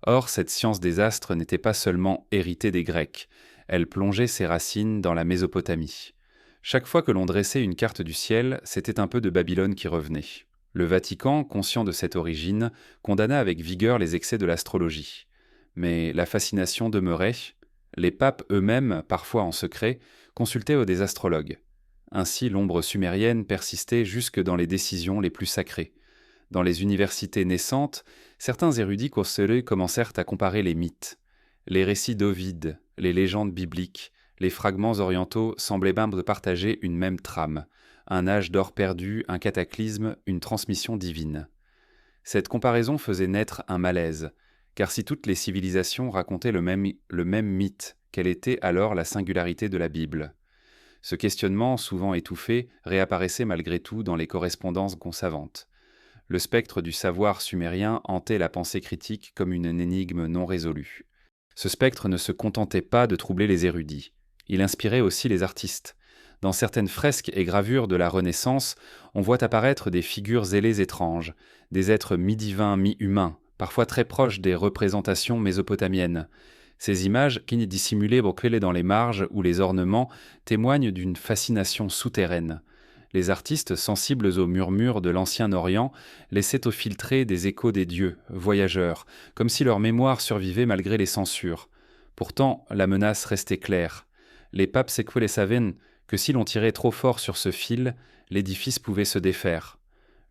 Or, cette science des astres n'était pas seulement héritée des Grecs, elle plongeait ses racines dans la Mésopotamie. Chaque fois que l'on dressait une carte du ciel, c'était un peu de Babylone qui revenait. Le Vatican, conscient de cette origine, condamna avec vigueur les excès de l'astrologie. Mais la fascination demeurait. Les papes eux-mêmes, parfois en secret, consultaient des astrologues. Ainsi, l'ombre sumérienne persistait jusque dans les décisions les plus sacrées. Dans les universités naissantes, certains érudits consolés commencèrent à comparer les mythes. Les récits d'Ovide, les légendes bibliques, les fragments orientaux semblaient même partager une même trame, un âge d'or perdu, un cataclysme, une transmission divine. Cette comparaison faisait naître un malaise, car si toutes les civilisations racontaient le même mythe, quelle était alors la singularité de la Bible? Ce questionnement, souvent étouffé, réapparaissait malgré tout dans les correspondances consavantes. Le spectre du savoir sumérien hantait la pensée critique comme une énigme non résolue. Ce spectre ne se contentait pas de troubler les érudits. Il inspirait aussi les artistes. Dans certaines fresques et gravures de la Renaissance, on voit apparaître des figures ailées étranges, des êtres mi-divins, mi-humains, parfois très proches des représentations mésopotamiennes. Ces images, qui dissimulaient dans les marges ou les ornements, témoignent d'une fascination souterraine. Les artistes, sensibles aux murmures de l'Ancien Orient, laissaient au filtrer des échos des dieux, voyageurs, comme si leur mémoire survivait malgré les censures. Pourtant, la menace restait claire. Les papes savaient que si l'on tirait trop fort sur ce fil, l'édifice pouvait se défaire.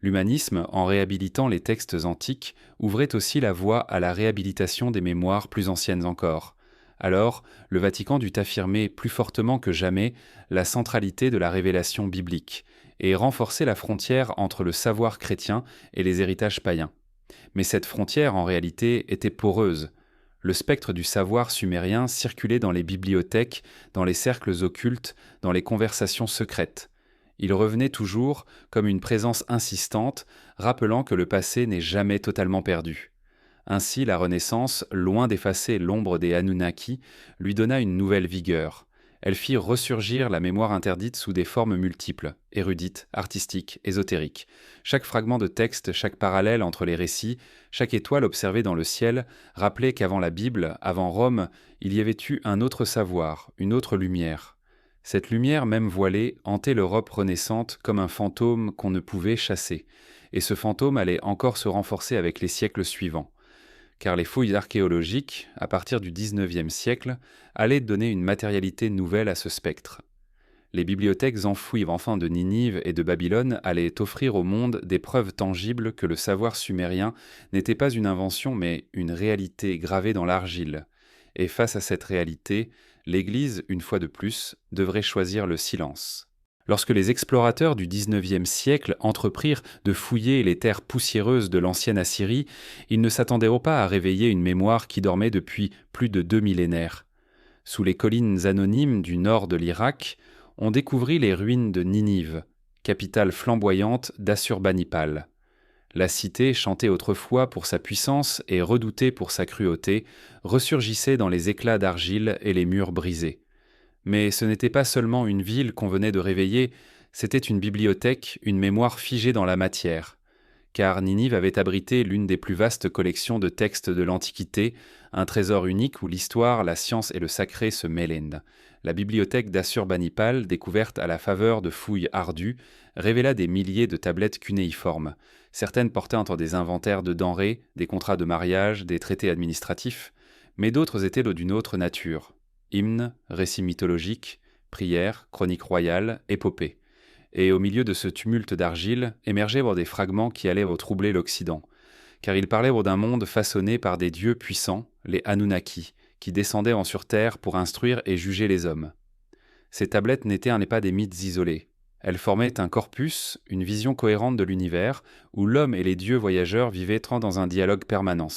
L'humanisme, en réhabilitant les textes antiques, ouvrait aussi la voie à la réhabilitation des mémoires plus anciennes encore. Alors, le Vatican dut affirmer plus fortement que jamais la centralité de la révélation biblique et renforcer la frontière entre le savoir chrétien et les héritages païens. Mais cette frontière, en réalité, était poreuse. Le spectre du savoir sumérien circulait dans les bibliothèques, dans les cercles occultes, dans les conversations secrètes. Il revenait toujours comme une présence insistante, rappelant que le passé n'est jamais totalement perdu. Ainsi, la Renaissance, loin d'effacer l'ombre des Anunnaki, lui donna une nouvelle vigueur. Elle fit ressurgir la mémoire interdite sous des formes multiples, érudites, artistiques, ésotériques. Chaque fragment de texte, chaque parallèle entre les récits, chaque étoile observée dans le ciel, rappelait qu'avant la Bible, avant Rome, il y avait eu un autre savoir, une autre lumière. Cette lumière, même voilée, hantait l'Europe renaissante comme un fantôme qu'on ne pouvait chasser, et ce fantôme allait encore se renforcer avec les siècles suivants. Car les fouilles archéologiques, à partir du XIXe siècle, allaient donner une matérialité nouvelle à ce spectre. Les bibliothèques enfouies enfin de Ninive et de Babylone allaient offrir au monde des preuves tangibles que le savoir sumérien n'était pas une invention mais une réalité gravée dans l'argile. Et face à cette réalité, L'Église, une fois de plus, devrait choisir le silence. Lorsque les explorateurs du XIXe siècle entreprirent de fouiller les terres poussiéreuses de l'ancienne Assyrie, ils ne s'attendaient pas à réveiller une mémoire qui dormait depuis plus de 2 millénaires. Sous les collines anonymes du nord de l'Irak, on découvrit les ruines de Ninive, capitale flamboyante d'Assurbanipal. La cité, chantée autrefois pour sa puissance et redoutée pour sa cruauté, ressurgissait dans les éclats d'argile et les murs brisés. Mais ce n'était pas seulement une ville qu'on venait de réveiller, c'était une bibliothèque, une mémoire figée dans la matière. Car Ninive avait abrité l'une des plus vastes collections de textes de l'Antiquité, un trésor unique où l'histoire, la science et le sacré se mêlent. La bibliothèque d'Assurbanipal, découverte à la faveur de fouilles ardues, révéla des milliers de tablettes cunéiformes, certaines portant des inventaires de denrées, des contrats de mariage, des traités administratifs, mais d'autres étaient d'une autre nature. Hymnes, récits mythologiques, prières, chroniques royales, épopées. Et au milieu de ce tumulte d'argile émergeaient des fragments qui allaient troubler l'Occident, car ils parlaient d'un monde façonné par des dieux puissants, les Anunnaki, qui descendaient sur terre pour instruire et juger les hommes. Ces tablettes n'étaient pas des mythes isolés. Elles formaient un corpus, une vision cohérente de l'univers, où l'homme et les dieux voyageurs vivaient dans un dialogue permanent.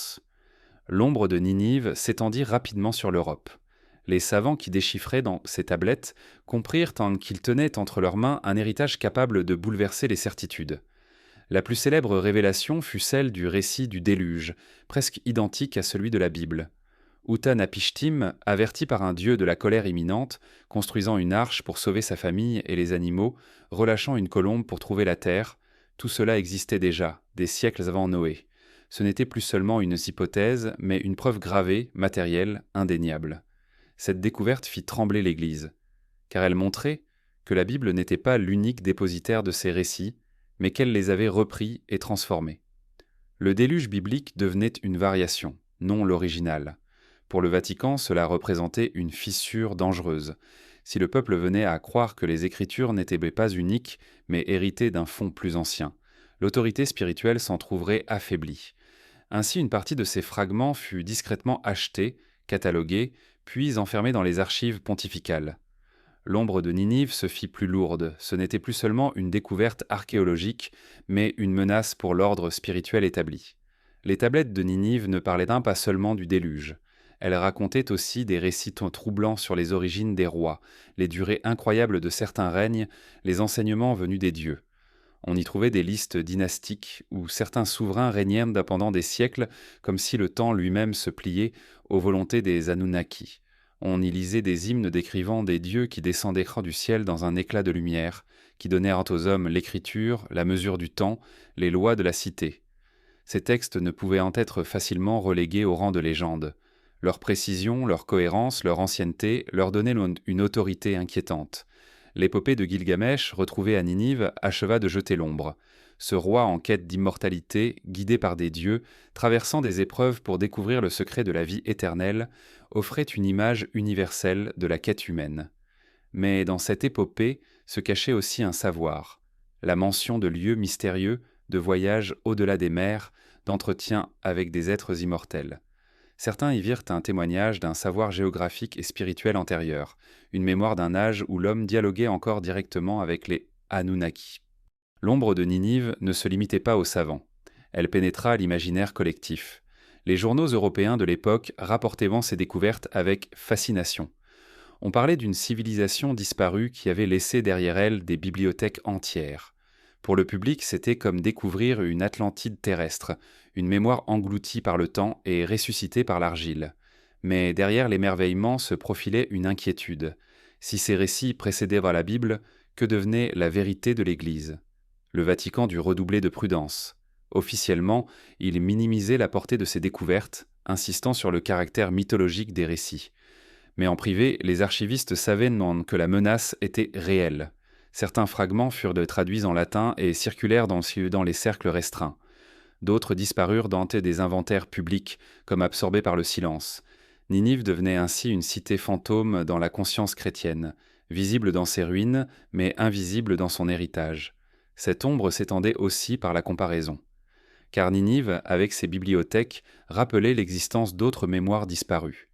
L'ombre de Ninive s'étendit rapidement sur l'Europe. Les savants qui déchiffraient dans ces tablettes comprirent qu'ils tenaient entre leurs mains un héritage capable de bouleverser les certitudes. La plus célèbre révélation fut celle du récit du déluge, presque identique à celui de la Bible. Utanapishtim, averti par un dieu de la colère imminente, construisant une arche pour sauver sa famille et les animaux, relâchant une colombe pour trouver la terre, tout cela existait déjà, des siècles avant Noé. Ce n'était plus seulement une hypothèse, mais une preuve gravée, matérielle, indéniable. Cette découverte fit trembler l'Église, car elle montrait que la Bible n'était pas l'unique dépositaire de ces récits, mais qu'elle les avait repris et transformés. Le déluge biblique devenait une variation, non l'original. Pour le Vatican, cela représentait une fissure dangereuse. Si le peuple venait à croire que les Écritures n'étaient pas uniques, mais héritées d'un fond plus ancien, l'autorité spirituelle s'en trouverait affaiblie. Ainsi, une partie de ces fragments fut discrètement achetée, cataloguée, puis enfermée dans les archives pontificales. L'ombre de Ninive se fit plus lourde, ce n'était plus seulement une découverte archéologique, mais une menace pour l'ordre spirituel établi. Les tablettes de Ninive ne parlaient pas seulement du déluge. Elles racontaient aussi des récits troublants sur les origines des rois, les durées incroyables de certains règnes, les enseignements venus des dieux. On y trouvait des listes dynastiques où certains souverains régnèrent pendant des siècles, comme si le temps lui-même se pliait aux volontés des Anunnaki. On y lisait des hymnes décrivant des dieux qui descendaient du ciel dans un éclat de lumière, qui donnèrent aux hommes l'écriture, la mesure du temps, les lois de la cité. Ces textes ne pouvaient être facilement relégués au rang de légende. Leur précision, leur cohérence, leur ancienneté leur donnaient une autorité inquiétante. L'épopée de Gilgamesh, retrouvée à Ninive, acheva de jeter l'ombre. Ce roi en quête d'immortalité, guidé par des dieux, traversant des épreuves pour découvrir le secret de la vie éternelle, offrait une image universelle de la quête humaine. Mais dans cette épopée se cachait aussi un savoir, la mention de lieux mystérieux, de voyages au-delà des mers, d'entretiens avec des êtres immortels. Certains y virent un témoignage d'un savoir géographique et spirituel antérieur, une mémoire d'un âge où l'homme dialoguait encore directement avec les Anunnaki. L'ombre de Ninive ne se limitait pas aux savants. Elle pénétra l'imaginaire collectif. Les journaux européens de l'époque rapportaient ces découvertes avec fascination. On parlait d'une civilisation disparue qui avait laissé derrière elle des bibliothèques entières. Pour le public, c'était comme découvrir une Atlantide terrestre, une mémoire engloutie par le temps et ressuscitée par l'argile. Mais derrière l'émerveillement se profilait une inquiétude. Si ces récits précédaient la Bible, que devenait la vérité de l'Église ? Le Vatican dut redoubler de prudence. Officiellement, il minimisait la portée de ces découvertes, insistant sur le caractère mythologique des récits. Mais en privé, les archivistes savaient que la menace était réelle. Certains fragments furent traduits en latin et circulèrent dans les cercles restreints. D'autres disparurent dans des inventaires publics, comme absorbés par le silence. Ninive devenait ainsi une cité fantôme dans la conscience chrétienne, visible dans ses ruines, mais invisible dans son héritage. Cette ombre s'étendait aussi par la comparaison. Car Ninive, avec ses bibliothèques, rappelait l'existence d'autres mémoires disparues.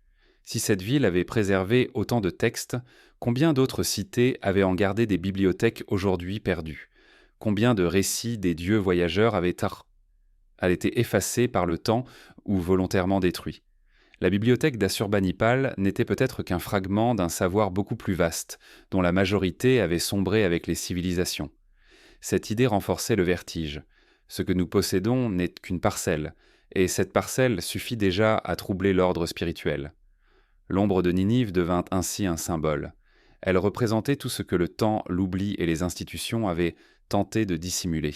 Si cette ville avait préservé autant de textes, combien d'autres cités avaient en gardé des bibliothèques aujourd'hui perdues? Combien de récits des dieux voyageurs avaient été effacés par le temps ou volontairement détruits? La bibliothèque d'Assurbanipal n'était peut-être qu'un fragment d'un savoir beaucoup plus vaste, dont la majorité avait sombré avec les civilisations. Cette idée renforçait le vertige. Ce que nous possédons n'est qu'une parcelle, et cette parcelle suffit déjà à troubler l'ordre spirituel. L'ombre de Ninive devint ainsi un symbole. Elle représentait tout ce que le temps, l'oubli et les institutions avaient tenté de dissimuler.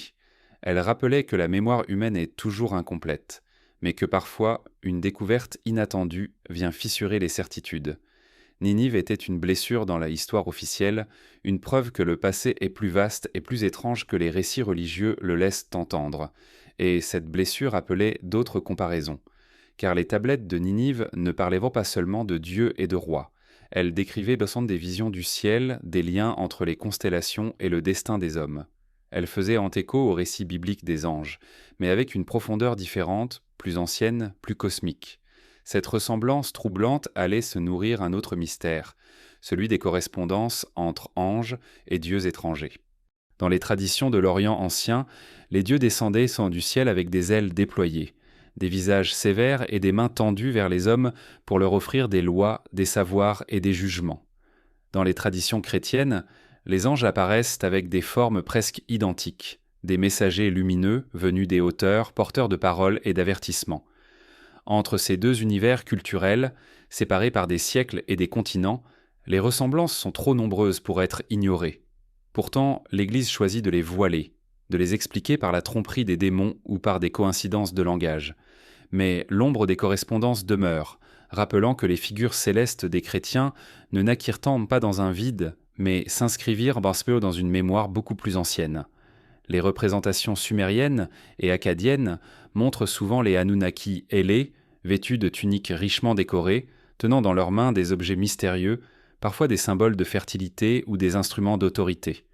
Elle rappelait que la mémoire humaine est toujours incomplète, mais que parfois une découverte inattendue vient fissurer les certitudes. Ninive était une blessure dans la histoire officielle, une preuve que le passé est plus vaste et plus étrange que les récits religieux le laissent entendre, et cette blessure appelait d'autres comparaisons. Car les tablettes de Ninive ne parlaient pas seulement de dieux et de rois, elles décrivaient des visions du ciel, des liens entre les constellations et le destin des hommes. Elles faisaient en écho au récit biblique des anges, mais avec une profondeur différente, plus ancienne, plus cosmique. Cette ressemblance troublante allait se nourrir un autre mystère, celui des correspondances entre anges et dieux étrangers. Dans les traditions de l'Orient ancien, les dieux descendaient du ciel avec des ailes déployées, des visages sévères et des mains tendues vers les hommes pour leur offrir des lois, des savoirs et des jugements. Dans les traditions chrétiennes, les anges apparaissent avec des formes presque identiques, des messagers lumineux venus des hauteurs, porteurs de paroles et d'avertissements. Entre ces deux univers culturels, séparés par des siècles et des continents, les ressemblances sont trop nombreuses pour être ignorées. Pourtant, l'Église choisit de les voiler, de les expliquer par la tromperie des démons ou par des coïncidences de langage. Mais l'ombre des correspondances demeure, rappelant que les figures célestes des chrétiens ne naquirent pas dans un vide, mais s'inscrivirent dans une mémoire beaucoup plus ancienne. Les représentations sumériennes et akkadiennes montrent souvent les Anunnaki ailés, vêtus de tuniques richement décorées, tenant dans leurs mains des objets mystérieux, parfois des symboles de fertilité ou des instruments d'autorité.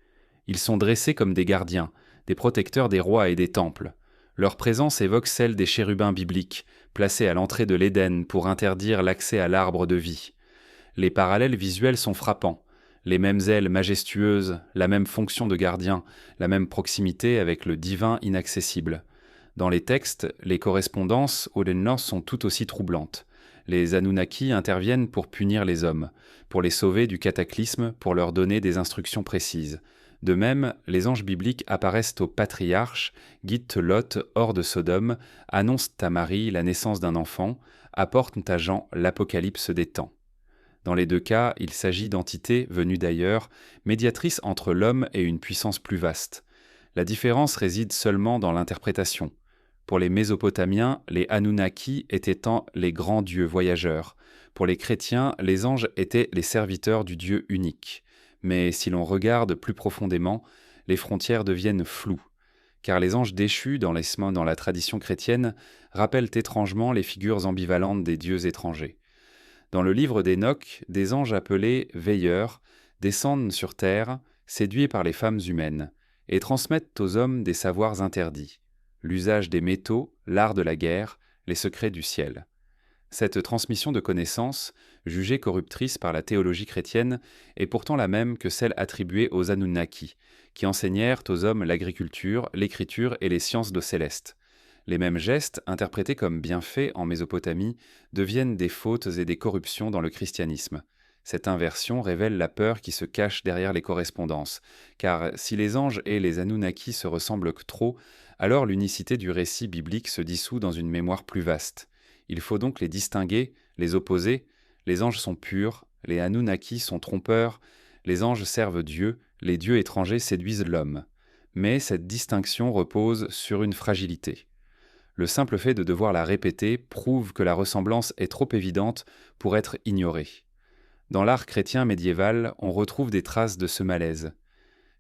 Ils sont dressés comme des gardiens, des protecteurs des rois et des temples. Leur présence évoque celle des chérubins bibliques, placés à l'entrée de l'Éden pour interdire l'accès à l'arbre de vie. Les parallèles visuels sont frappants. Les mêmes ailes majestueuses, la même fonction de gardien, la même proximité avec le divin inaccessible. Dans les textes, les correspondances au Nord sont tout aussi troublantes. Les Anunnaki interviennent pour punir les hommes, pour les sauver du cataclysme, pour leur donner des instructions précises. De même, les anges bibliques apparaissent aux patriarches, guident Lot hors de Sodome, annoncent à Marie la naissance d'un enfant, apportent à Jean l'apocalypse des temps. Dans les deux cas, il s'agit d'entités venues d'ailleurs, médiatrices entre l'homme et une puissance plus vaste. La différence réside seulement dans l'interprétation. Pour les Mésopotamiens, les Anunnaki étaient les grands dieux voyageurs. Pour les chrétiens, les anges étaient les serviteurs du Dieu unique. Mais si l'on regarde plus profondément, les frontières deviennent floues, car les anges déchus dans la tradition chrétienne rappellent étrangement les figures ambivalentes des dieux étrangers. Dans le livre d'Hénoch, des anges appelés veilleurs descendent sur terre, séduits par les femmes humaines, et transmettent aux hommes des savoirs interdits, l'usage des métaux, l'art de la guerre, les secrets du ciel. Cette transmission de connaissances, jugée corruptrice par la théologie chrétienne, est pourtant la même que celle attribuée aux Anunnaki, qui enseignèrent aux hommes l'agriculture, l'écriture et les sciences célestes. Les mêmes gestes, interprétés comme bienfaits en Mésopotamie, deviennent des fautes et des corruptions dans le christianisme. Cette inversion révèle la peur qui se cache derrière les correspondances, car si les anges et les Anunnaki se ressemblent trop, alors l'unicité du récit biblique se dissout dans une mémoire plus vaste. Il faut donc les distinguer, les opposer. Les anges sont purs, les Anunnaki sont trompeurs, les anges servent Dieu, les dieux étrangers séduisent l'homme. Mais cette distinction repose sur une fragilité. Le simple fait de devoir la répéter prouve que la ressemblance est trop évidente pour être ignorée. Dans l'art chrétien médiéval, on retrouve des traces de ce malaise.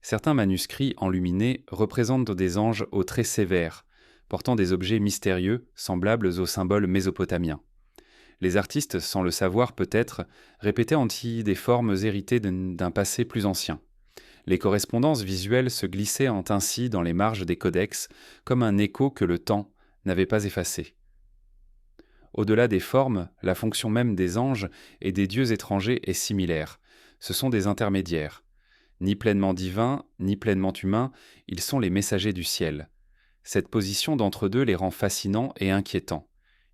Certains manuscrits enluminés représentent des anges aux traits sévères, portant des objets mystérieux semblables aux symboles mésopotamiens. Les artistes, sans le savoir peut-être, répétaient ainsi des formes héritées d'un passé plus ancien. Les correspondances visuelles se glissaient ainsi dans les marges des codex, comme un écho que le temps n'avait pas effacé. Au-delà des formes, la fonction même des anges et des dieux étrangers est similaire. Ce sont des intermédiaires. Ni pleinement divins, ni pleinement humains, ils sont les messagers du ciel. Cette position d'entre-deux les rend fascinants et inquiétants.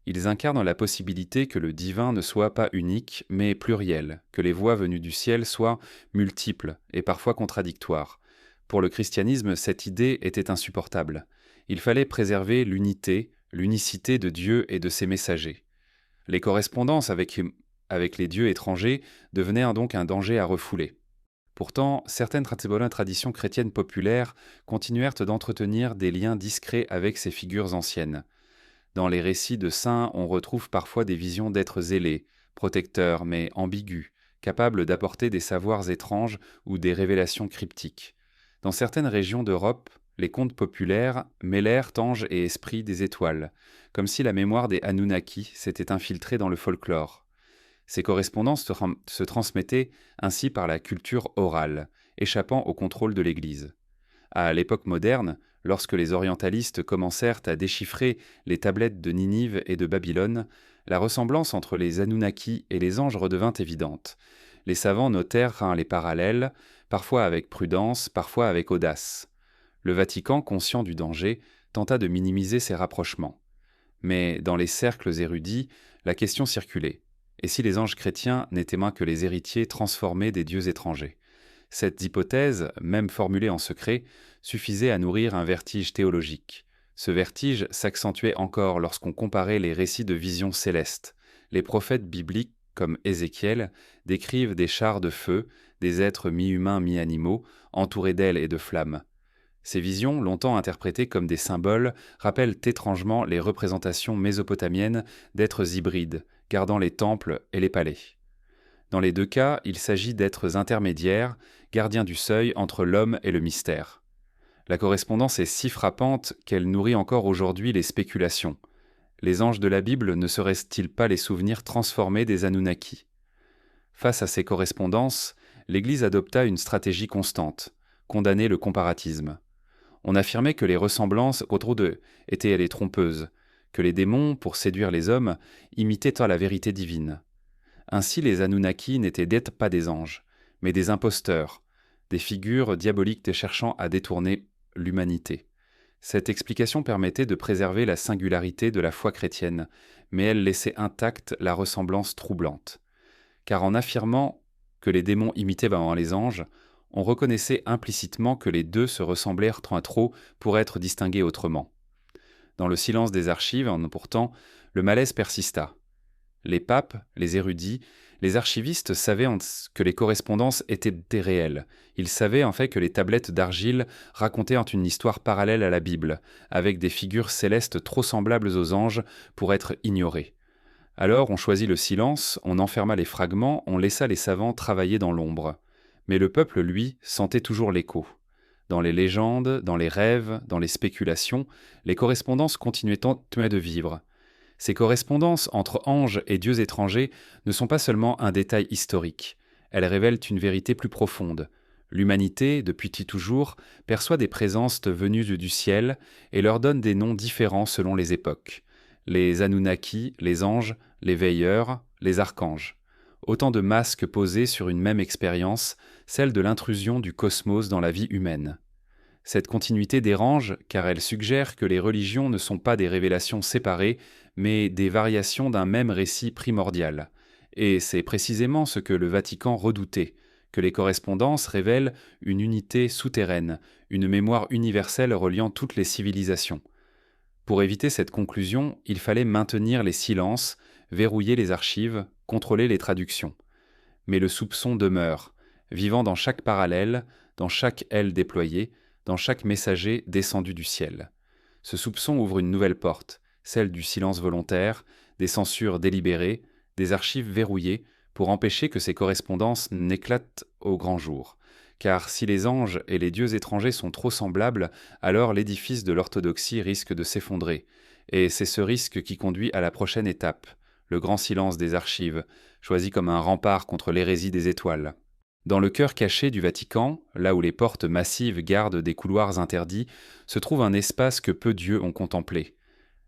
Ils incarnent la possibilité que le divin ne soit pas unique, mais pluriel, que les voix venues du ciel soient multiples et parfois contradictoires. Pour le christianisme, cette idée était insupportable. Il fallait préserver l'unité, l'unicité de Dieu et de ses messagers. Les correspondances avec les dieux étrangers devenaient donc un danger à refouler. Pourtant, certaines traditions chrétiennes populaires continuèrent d'entretenir des liens discrets avec ces figures anciennes. Dans les récits de saints, on retrouve parfois des visions d'êtres zélés, protecteurs mais ambigus, capables d'apporter des savoirs étranges ou des révélations cryptiques. Dans certaines régions d'Europe, les contes populaires mêlèrent anges et esprits des étoiles, comme si la mémoire des Anunnaki s'était infiltrée dans le folklore. Ces correspondances se transmettaient ainsi par la culture orale, échappant au contrôle de l'Église. À l'époque moderne, lorsque les orientalistes commencèrent à déchiffrer les tablettes de Ninive et de Babylone, la ressemblance entre les Anunnaki et les anges redevint évidente. Les savants notèrent les parallèles, parfois avec prudence, parfois avec audace. Le Vatican, conscient du danger, tenta de minimiser ces rapprochements. Mais dans les cercles érudits, la question circulait. Et si les anges chrétiens n'étaient moins que les héritiers transformés des dieux étrangers? Cette hypothèse, même formulée en secret, suffisait à nourrir un vertige théologique. Ce vertige s'accentuait encore lorsqu'on comparait les récits de visions célestes. Les prophètes bibliques, comme Ézéchiel, décrivent des chars de feu, des êtres mi-humains, mi-animaux, entourés d'ailes et de flammes. Ces visions, longtemps interprétées comme des symboles, rappellent étrangement les représentations mésopotamiennes d'êtres hybrides, gardant les temples et les palais. Dans les deux cas, il s'agit d'êtres intermédiaires, gardiens du seuil entre l'homme et le mystère. La correspondance est si frappante qu'elle nourrit encore aujourd'hui les spéculations. Les anges de la Bible ne seraient-ils pas les souvenirs transformés des Anunnaki? Face à ces correspondances, l'Église adopta une stratégie constante, condamner le comparatisme. On affirmait que les ressemblances étaient les trompeuses, que les démons, pour séduire les hommes, imitaient la vérité divine. Ainsi, les Anunnaki n'étaient pas des anges, mais des imposteurs, des figures diaboliques cherchant à détourner l'humanité. Cette explication permettait de préserver la singularité de la foi chrétienne, mais elle laissait intacte la ressemblance troublante. Car en affirmant que les démons imitaient les anges, on reconnaissait implicitement que les deux se ressemblèrent trop pour être distingués autrement. Dans le silence des archives, pourtant, le malaise persista. Les papes, les érudits, les archivistes savaient que les correspondances étaient réelles. Ils savaient en fait que les tablettes d'argile racontaient une histoire parallèle à la Bible, avec des figures célestes trop semblables aux anges pour être ignorées. Alors on choisit le silence, on enferma les fragments, on laissa les savants travailler dans l'ombre. Mais le peuple, lui, sentait toujours l'écho. Dans les légendes, dans les rêves, dans les spéculations, les correspondances continuaient de vivre. Ces correspondances entre anges et dieux étrangers ne sont pas seulement un détail historique. Elles révèlent une vérité plus profonde. L'humanité, depuis toujours, perçoit des présences venues du ciel et leur donne des noms différents selon les époques. Les Anunnaki, les anges, les veilleurs, les archanges. Autant de masques posés sur une même expérience, celle de l'intrusion du cosmos dans la vie humaine. Cette continuité dérange car elle suggère que les religions ne sont pas des révélations séparées, mais des variations d'un même récit primordial. Et c'est précisément ce que le Vatican redoutait, que les correspondances révèlent une unité souterraine, une mémoire universelle reliant toutes les civilisations. Pour éviter cette conclusion, il fallait maintenir les silences, verrouiller les archives, contrôler les traductions. Mais le soupçon demeure, vivant dans chaque parallèle, dans chaque aile déployée, dans chaque messager descendu du ciel. Ce soupçon ouvre une nouvelle porte, celle du silence volontaire, des censures délibérées, des archives verrouillées, pour empêcher que ces correspondances n'éclatent au grand jour. Car si les anges et les dieux étrangers sont trop semblables, alors l'édifice de l'orthodoxie risque de s'effondrer. Et c'est ce risque qui conduit à la prochaine étape, le grand silence des archives, choisi comme un rempart contre l'hérésie des étoiles. Dans le cœur caché du Vatican, là où les portes massives gardent des couloirs interdits, se trouve un espace que peu d'yeux ont contemplé.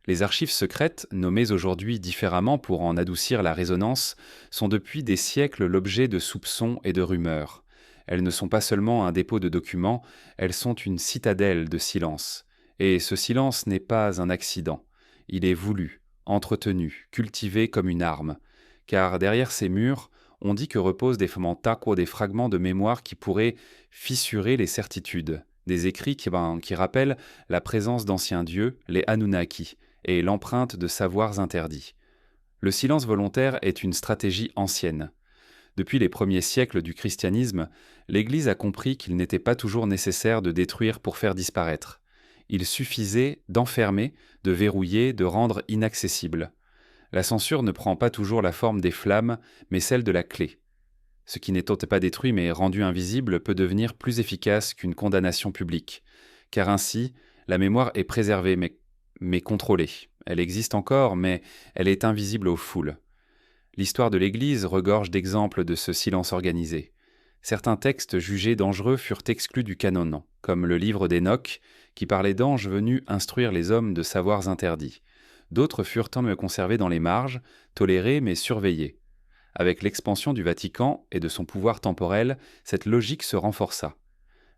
Les archives secrètes, nommées aujourd'hui différemment pour en adoucir la résonance, sont depuis des siècles l'objet de soupçons et de rumeurs. Elles ne sont pas seulement un dépôt de documents, elles sont une citadelle de silence. Et ce silence n'est pas un accident. Il est voulu, entretenu, cultivé comme une arme. Car derrière ces murs, on dit que reposent des fragments de mémoire qui pourraient fissurer les certitudes, des écrits qui rappellent la présence d'anciens dieux, les Anunnaki, et l'empreinte de savoirs interdits. Le silence volontaire est une stratégie ancienne. Depuis les premiers siècles du christianisme, l'Église a compris qu'il n'était pas toujours nécessaire de détruire pour faire disparaître. Il suffisait d'enfermer, de verrouiller, de rendre inaccessible. La censure ne prend pas toujours la forme des flammes, mais celle de la clé. Ce qui n'est pas détruit mais rendu invisible peut devenir plus efficace qu'une condamnation publique, car ainsi, la mémoire est préservée mais contrôlée. Elle existe encore, mais elle est invisible aux foules. L'histoire de l'Église regorge d'exemples de ce silence organisé. Certains textes jugés dangereux furent exclus du canon, comme le livre d'Enoch, qui parlait d'anges venus instruire les hommes de savoirs interdits. D'autres furent conservés dans les marges, tolérés mais surveillés. Avec l'expansion du Vatican et de son pouvoir temporel, cette logique se renforça.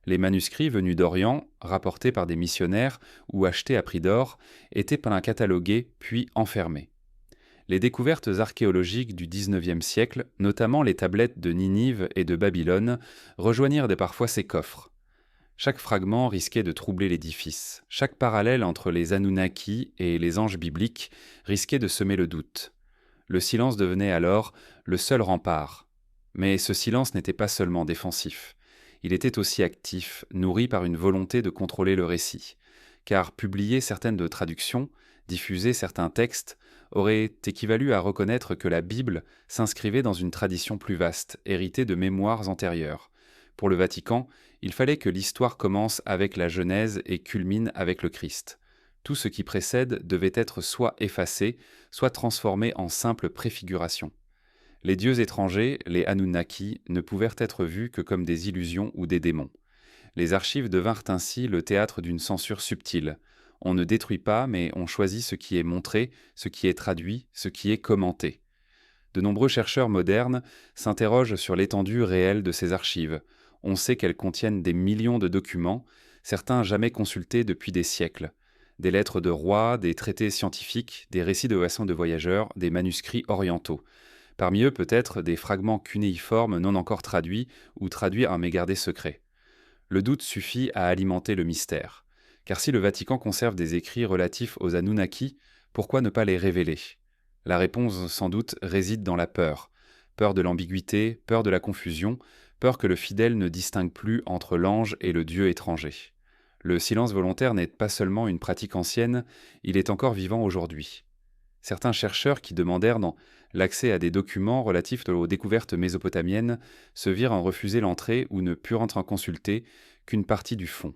Les manuscrits venus d'Orient, rapportés par des missionnaires ou achetés à prix d'or, étaient catalogués puis enfermés. Les découvertes archéologiques du XIXe siècle, notamment les tablettes de Ninive et de Babylone, rejoignirent parfois ces coffres. Chaque fragment risquait de troubler l'édifice. Chaque parallèle entre les Anunnaki et les anges bibliques risquait de semer le doute. Le silence devenait alors le seul rempart. Mais ce silence n'était pas seulement défensif. Il était aussi actif, nourri par une volonté de contrôler le récit. Car publier certaines traductions, diffuser certains textes, aurait équivalu à reconnaître que la Bible s'inscrivait dans une tradition plus vaste, héritée de mémoires antérieures. Pour le Vatican, il fallait que l'histoire commence avec la Genèse et culmine avec le Christ. Tout ce qui précède devait être soit effacé, soit transformé en simple préfiguration. Les dieux étrangers, les Anunnaki, ne pouvaient être vus que comme des illusions ou des démons. Les archives devinrent ainsi le théâtre d'une censure subtile. On ne détruit pas, mais on choisit ce qui est montré, ce qui est traduit, ce qui est commenté. De nombreux chercheurs modernes s'interrogent sur l'étendue réelle de ces archives. On sait qu'elles contiennent des millions de documents, certains jamais consultés depuis des siècles. Des lettres de rois, des traités scientifiques, des récits de voyageurs, des manuscrits orientaux. Parmi eux peut-être des fragments cunéiformes non encore traduits ou traduits mais gardés secrets. Le doute suffit à alimenter le mystère. Car si le Vatican conserve des écrits relatifs aux Anunnaki, pourquoi ne pas les révéler ? La réponse, sans doute, réside dans la peur. Peur de l'ambiguïté, peur de la confusion, peur que le fidèle ne distingue plus entre l'ange et le Dieu étranger. Le silence volontaire n'est pas seulement une pratique ancienne, il est encore vivant aujourd'hui. Certains chercheurs qui demandèrent l'accès à des documents relatifs aux découvertes mésopotamiennes se virent en refuser l'entrée ou ne purent en consulter qu'une partie du fond.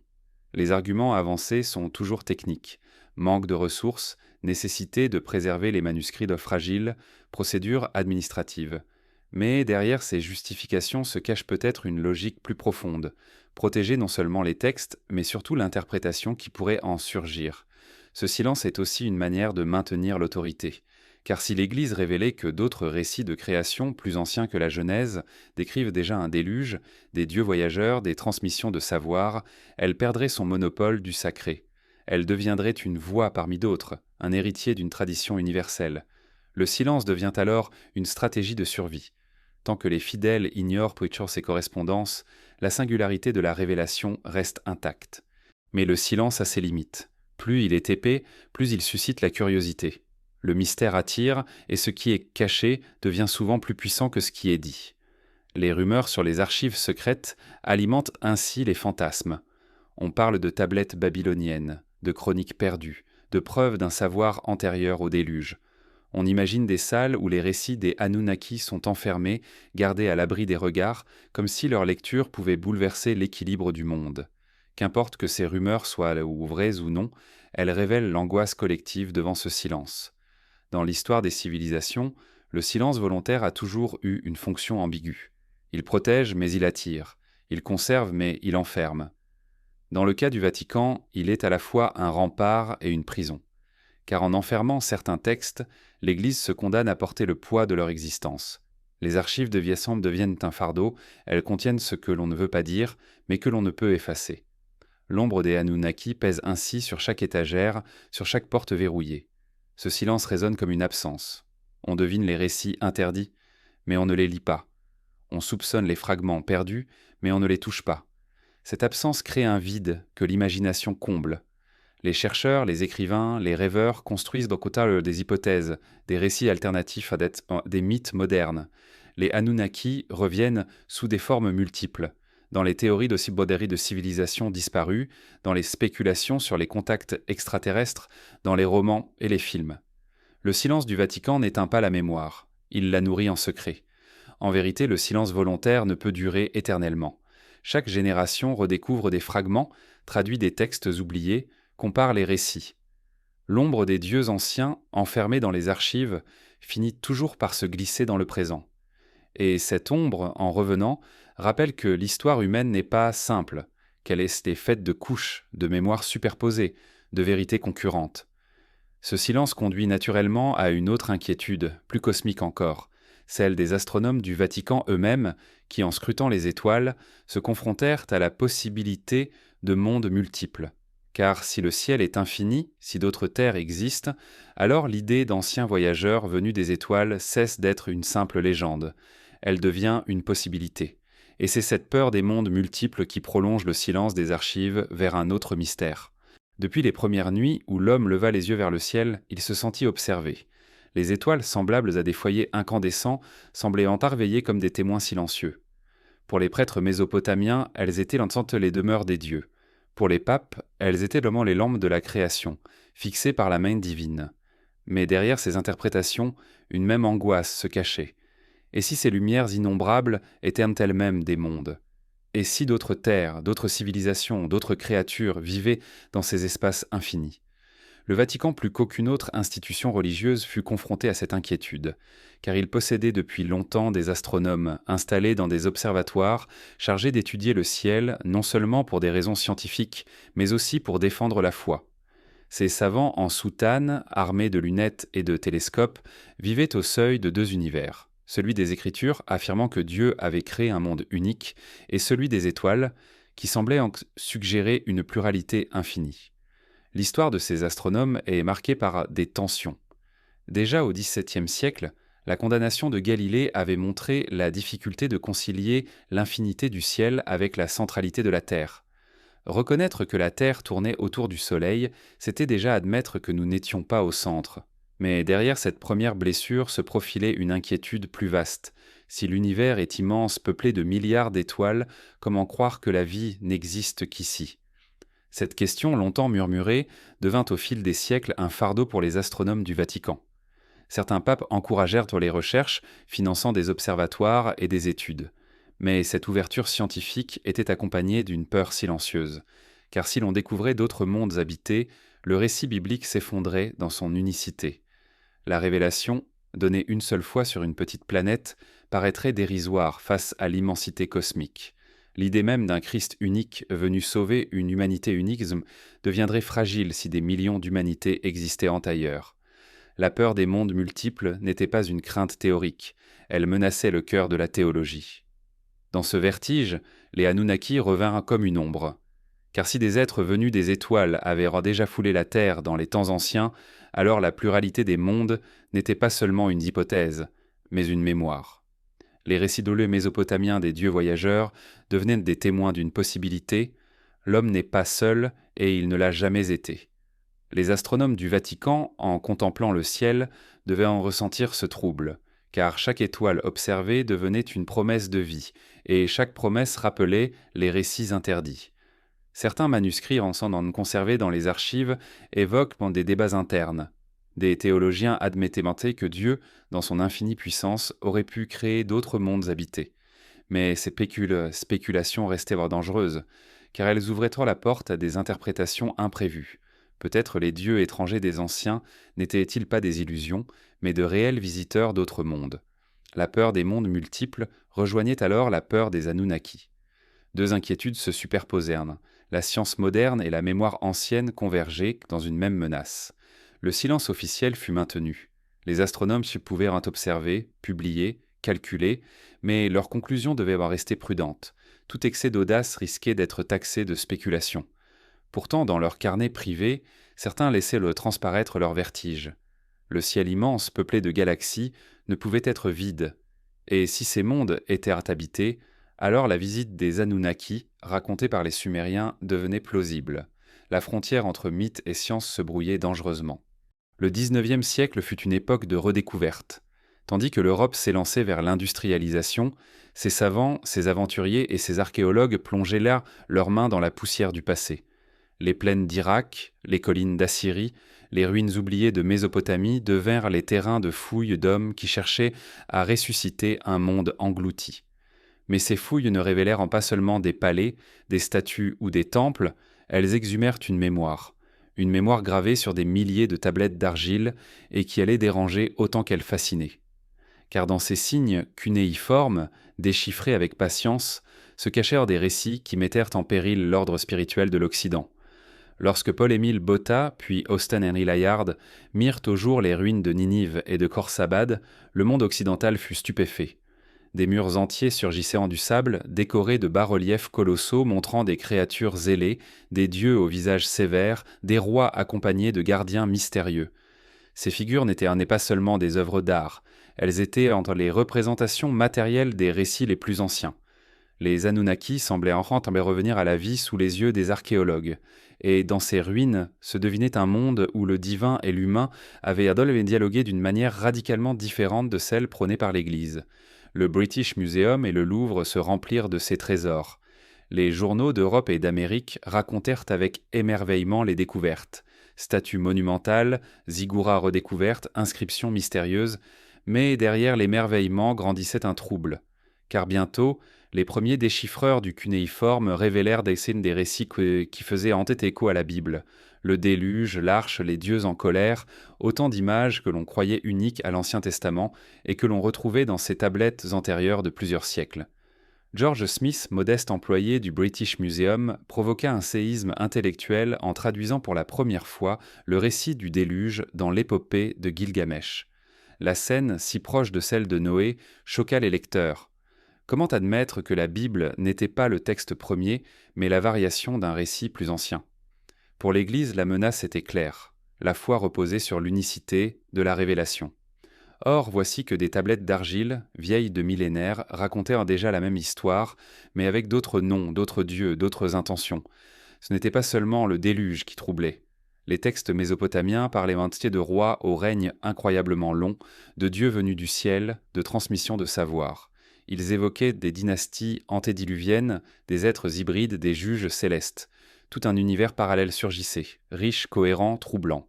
Les arguments avancés sont toujours techniques. Manque de ressources, nécessité de préserver les manuscrits fragiles, procédures administratives. Mais derrière ces justifications se cache peut-être une logique plus profonde, protéger non seulement les textes, mais surtout l'interprétation qui pourrait en surgir. Ce silence est aussi une manière de maintenir l'autorité. Car si l'Église révélait que d'autres récits de création, plus anciens que la Genèse, décrivent déjà un déluge, des dieux voyageurs, des transmissions de savoir, elle perdrait son monopole du sacré. Elle deviendrait une voix parmi d'autres, un héritier d'une tradition universelle. Le silence devient alors une stratégie de survie. Tant que les fidèles ignorent ces correspondances, la singularité de la révélation reste intacte. Mais le silence a ses limites. Plus il est épais, plus il suscite la curiosité. Le mystère attire, et ce qui est caché devient souvent plus puissant que ce qui est dit. Les rumeurs sur les archives secrètes alimentent ainsi les fantasmes. On parle de tablettes babyloniennes, de chroniques perdues, de preuves d'un savoir antérieur au déluge. On imagine des salles où les récits des Anunnaki sont enfermés, gardés à l'abri des regards, comme si leur lecture pouvait bouleverser l'équilibre du monde. Qu'importe que ces rumeurs soient vraies ou non, elles révèlent l'angoisse collective devant ce silence. Dans l'histoire des civilisations, le silence volontaire a toujours eu une fonction ambiguë. Il protège, mais il attire. Il conserve, mais il enferme. Dans le cas du Vatican, il est à la fois un rempart et une prison. car en enfermant certains textes, l'Église se condamne à porter le poids de leur existence. Les archives de Viescamp deviennent un fardeau, elles contiennent ce que l'on ne veut pas dire, mais que l'on ne peut effacer. L'ombre des Anunnaki pèse ainsi sur chaque étagère, sur chaque porte verrouillée. Ce silence résonne comme une absence. On devine les récits interdits, mais on ne les lit pas. On soupçonne les fragments perdus, mais on ne les touche pas. Cette absence crée un vide que l'imagination comble. Les chercheurs, les écrivains, les rêveurs construisent donc autant des hypothèses, des récits alternatifs à des mythes modernes. Les Anunnaki reviennent sous des formes multiples, dans les théories d'ocyboderie de civilisations disparues, dans les spéculations sur les contacts extraterrestres, dans les romans et les films. Le silence du Vatican n'éteint pas la mémoire, il la nourrit en secret. En vérité, le silence volontaire ne peut durer éternellement. Chaque génération redécouvre des fragments, traduit des textes oubliés, compare les récits. L'ombre des dieux anciens, enfermée dans les archives, finit toujours par se glisser dans le présent. Et cette ombre, en revenant, rappelle que l'histoire humaine n'est pas simple, qu'elle est faite de couches, de mémoires superposées, de vérités concurrentes. Ce silence conduit naturellement à une autre inquiétude, plus cosmique encore, celle des astronomes du Vatican eux-mêmes, qui, en scrutant les étoiles, se confrontèrent à la possibilité de mondes multiples. Car si le ciel est infini, si d'autres terres existent, alors l'idée d'anciens voyageurs venus des étoiles cesse d'être une simple légende. Elle devient une possibilité. Et c'est cette peur des mondes multiples qui prolonge le silence des archives vers un autre mystère. Depuis les premières nuits où l'homme leva les yeux vers le ciel, il se sentit observé. Les étoiles, semblables à des foyers incandescents, semblaient entarveillées comme des témoins silencieux. Pour les prêtres mésopotamiens, elles étaient les demeures des dieux. Pour les papes, elles étaient les lampes de la création, fixées par la main divine. Mais derrière ces interprétations, une même angoisse se cachait. Et si ces lumières innombrables étaient elles-mêmes des mondes ? Et si d'autres terres, d'autres civilisations, d'autres créatures vivaient dans ces espaces infinis ? Le Vatican, plus qu'aucune autre institution religieuse, fut confronté à cette inquiétude, car il possédait depuis longtemps des astronomes installés dans des observatoires chargés d'étudier le ciel, non seulement pour des raisons scientifiques, mais aussi pour défendre la foi. Ces savants en soutane, armés de lunettes et de télescopes, vivaient au seuil de deux univers, celui des Écritures, affirmant que Dieu avait créé un monde unique, et celui des étoiles, qui semblait en suggérer une pluralité infinie. L'histoire de ces astronomes est marquée par des tensions. Déjà au XVIIe siècle, la condamnation de Galilée avait montré la difficulté de concilier l'infinité du ciel avec la centralité de la Terre. Reconnaître que la Terre tournait autour du Soleil, c'était déjà admettre que nous n'étions pas au centre. Mais derrière cette première blessure se profilait une inquiétude plus vaste. Si l'univers est immense, peuplé de milliards d'étoiles, comment croire que la vie n'existe qu'ici ? Cette question, longtemps murmurée, devint au fil des siècles un fardeau pour les astronomes du Vatican. Certains papes encouragèrent les recherches, finançant des observatoires et des études. Mais cette ouverture scientifique était accompagnée d'une peur silencieuse, car si l'on découvrait d'autres mondes habités, le récit biblique s'effondrait dans son unicité. La révélation, donnée une seule fois sur une petite planète, paraîtrait dérisoire face à l'immensité cosmique. L'idée même d'un Christ unique venu sauver une humanité unique deviendrait fragile si des millions d'humanités existaient ailleurs. La peur des mondes multiples n'était pas une crainte théorique, elle menaçait le cœur de la théologie. Dans ce vertige, les Anunnaki revinrent comme une ombre. Car si des êtres venus des étoiles avaient déjà foulé la Terre dans les temps anciens, alors la pluralité des mondes n'était pas seulement une hypothèse, mais une mémoire. Les récits doleux mésopotamiens des dieux voyageurs devenaient des témoins d'une possibilité. L'homme n'est pas seul et il ne l'a jamais été. Les astronomes du Vatican, en contemplant le ciel, devaient en ressentir ce trouble, car chaque étoile observée devenait une promesse de vie, et chaque promesse rappelait les récits interdits. Certains manuscrits conservés dans les archives évoquent des débats internes. Des théologiens admettaient que Dieu, dans son infinie puissance, aurait pu créer d'autres mondes habités. Mais ces spéculations restaient dangereuses, car elles ouvraient la porte à des interprétations imprévues. Peut-être les dieux étrangers des anciens n'étaient-ils pas des illusions, mais de réels visiteurs d'autres mondes. La peur des mondes multiples rejoignait alors la peur des Anunnaki. Deux inquiétudes se superposèrent. La science moderne et la mémoire ancienne convergeaient dans une même menace. Le silence officiel fut maintenu. Les astronomes pouvaient observer, publier, calculer, mais leurs conclusions devaient rester prudentes. Tout excès d'audace risquait d'être taxé de spéculation. Pourtant, dans leurs carnets privés, certains laissaient transparaître leur vertige. Le ciel immense, peuplé de galaxies, ne pouvait être vide. Et si ces mondes étaient habités, alors la visite des Anunnaki, racontée par les Sumériens, devenait plausible. La frontière entre mythe et science se brouillait dangereusement. Le XIXe siècle fut une époque de redécouverte. Tandis que l'Europe s'élançait vers l'industrialisation, ses savants, ses aventuriers et ses archéologues plongeaient là leurs mains dans la poussière du passé. Les plaines d'Irak, les collines d'Assyrie, les ruines oubliées de Mésopotamie devinrent les terrains de fouilles d'hommes qui cherchaient à ressusciter un monde englouti. Mais ces fouilles ne révélèrent pas seulement des palais, des statues ou des temples, elles exhumèrent une mémoire gravée sur des milliers de tablettes d'argile et qui allait déranger autant qu'elle fascinait. Car dans ces signes cunéiformes, déchiffrés avec patience, se cachèrent des récits qui mettèrent en péril l'ordre spirituel de l'Occident. Lorsque Paul-Émile Botta, puis Austen Henry Layard, mirent au jour les ruines de Ninive et de Khorsabad, le monde occidental fut stupéfait. Des murs entiers surgissaient du sable, décorés de bas-reliefs colossaux montrant des créatures ailées, des dieux au visage sévère, des rois accompagnés de gardiens mystérieux. Ces figures n'étaient pas seulement des œuvres d'art, elles étaient entre les représentations matérielles des récits les plus anciens. Les Anunnaki semblaient enfin revenir à la vie sous les yeux des archéologues, et dans ces ruines se devinait un monde où le divin et l'humain avaient dialogué d'une manière radicalement différente de celle prônée par l'Église. Le British Museum et le Louvre se remplirent de ces trésors. Les journaux d'Europe et d'Amérique racontèrent avec émerveillement les découvertes. Statues monumentales, ziggourats redécouvertes, inscriptions mystérieuses, mais derrière l'émerveillement grandissait un trouble. Car bientôt, les premiers déchiffreurs du cunéiforme révélèrent des récits qui faisaient écho à la Bible. Le déluge, l'arche, les dieux en colère, autant d'images que l'on croyait uniques à l'Ancien Testament et que l'on retrouvait dans ces tablettes antérieures de plusieurs siècles. George Smith, modeste employé du British Museum, provoqua un séisme intellectuel en traduisant pour la première fois le récit du déluge dans l'épopée de Gilgamesh. La scène, si proche de celle de Noé, choqua les lecteurs. Comment admettre que la Bible n'était pas le texte premier, mais la variation d'un récit plus ancien ? Pour l'Église, la menace était claire. La foi reposait sur l'unicité de la révélation. Or, voici que des tablettes d'argile, vieilles de millénaires, racontaient déjà la même histoire, mais avec d'autres noms, d'autres dieux, d'autres intentions. Ce n'était pas seulement le déluge qui troublait. Les textes mésopotamiens parlaient entiers de rois au règne incroyablement long, de dieux venus du ciel, de transmission de savoir. Ils évoquaient des dynasties antédiluviennes, des êtres hybrides, des juges célestes. Tout un univers parallèle surgissait, riche, cohérent, troublant.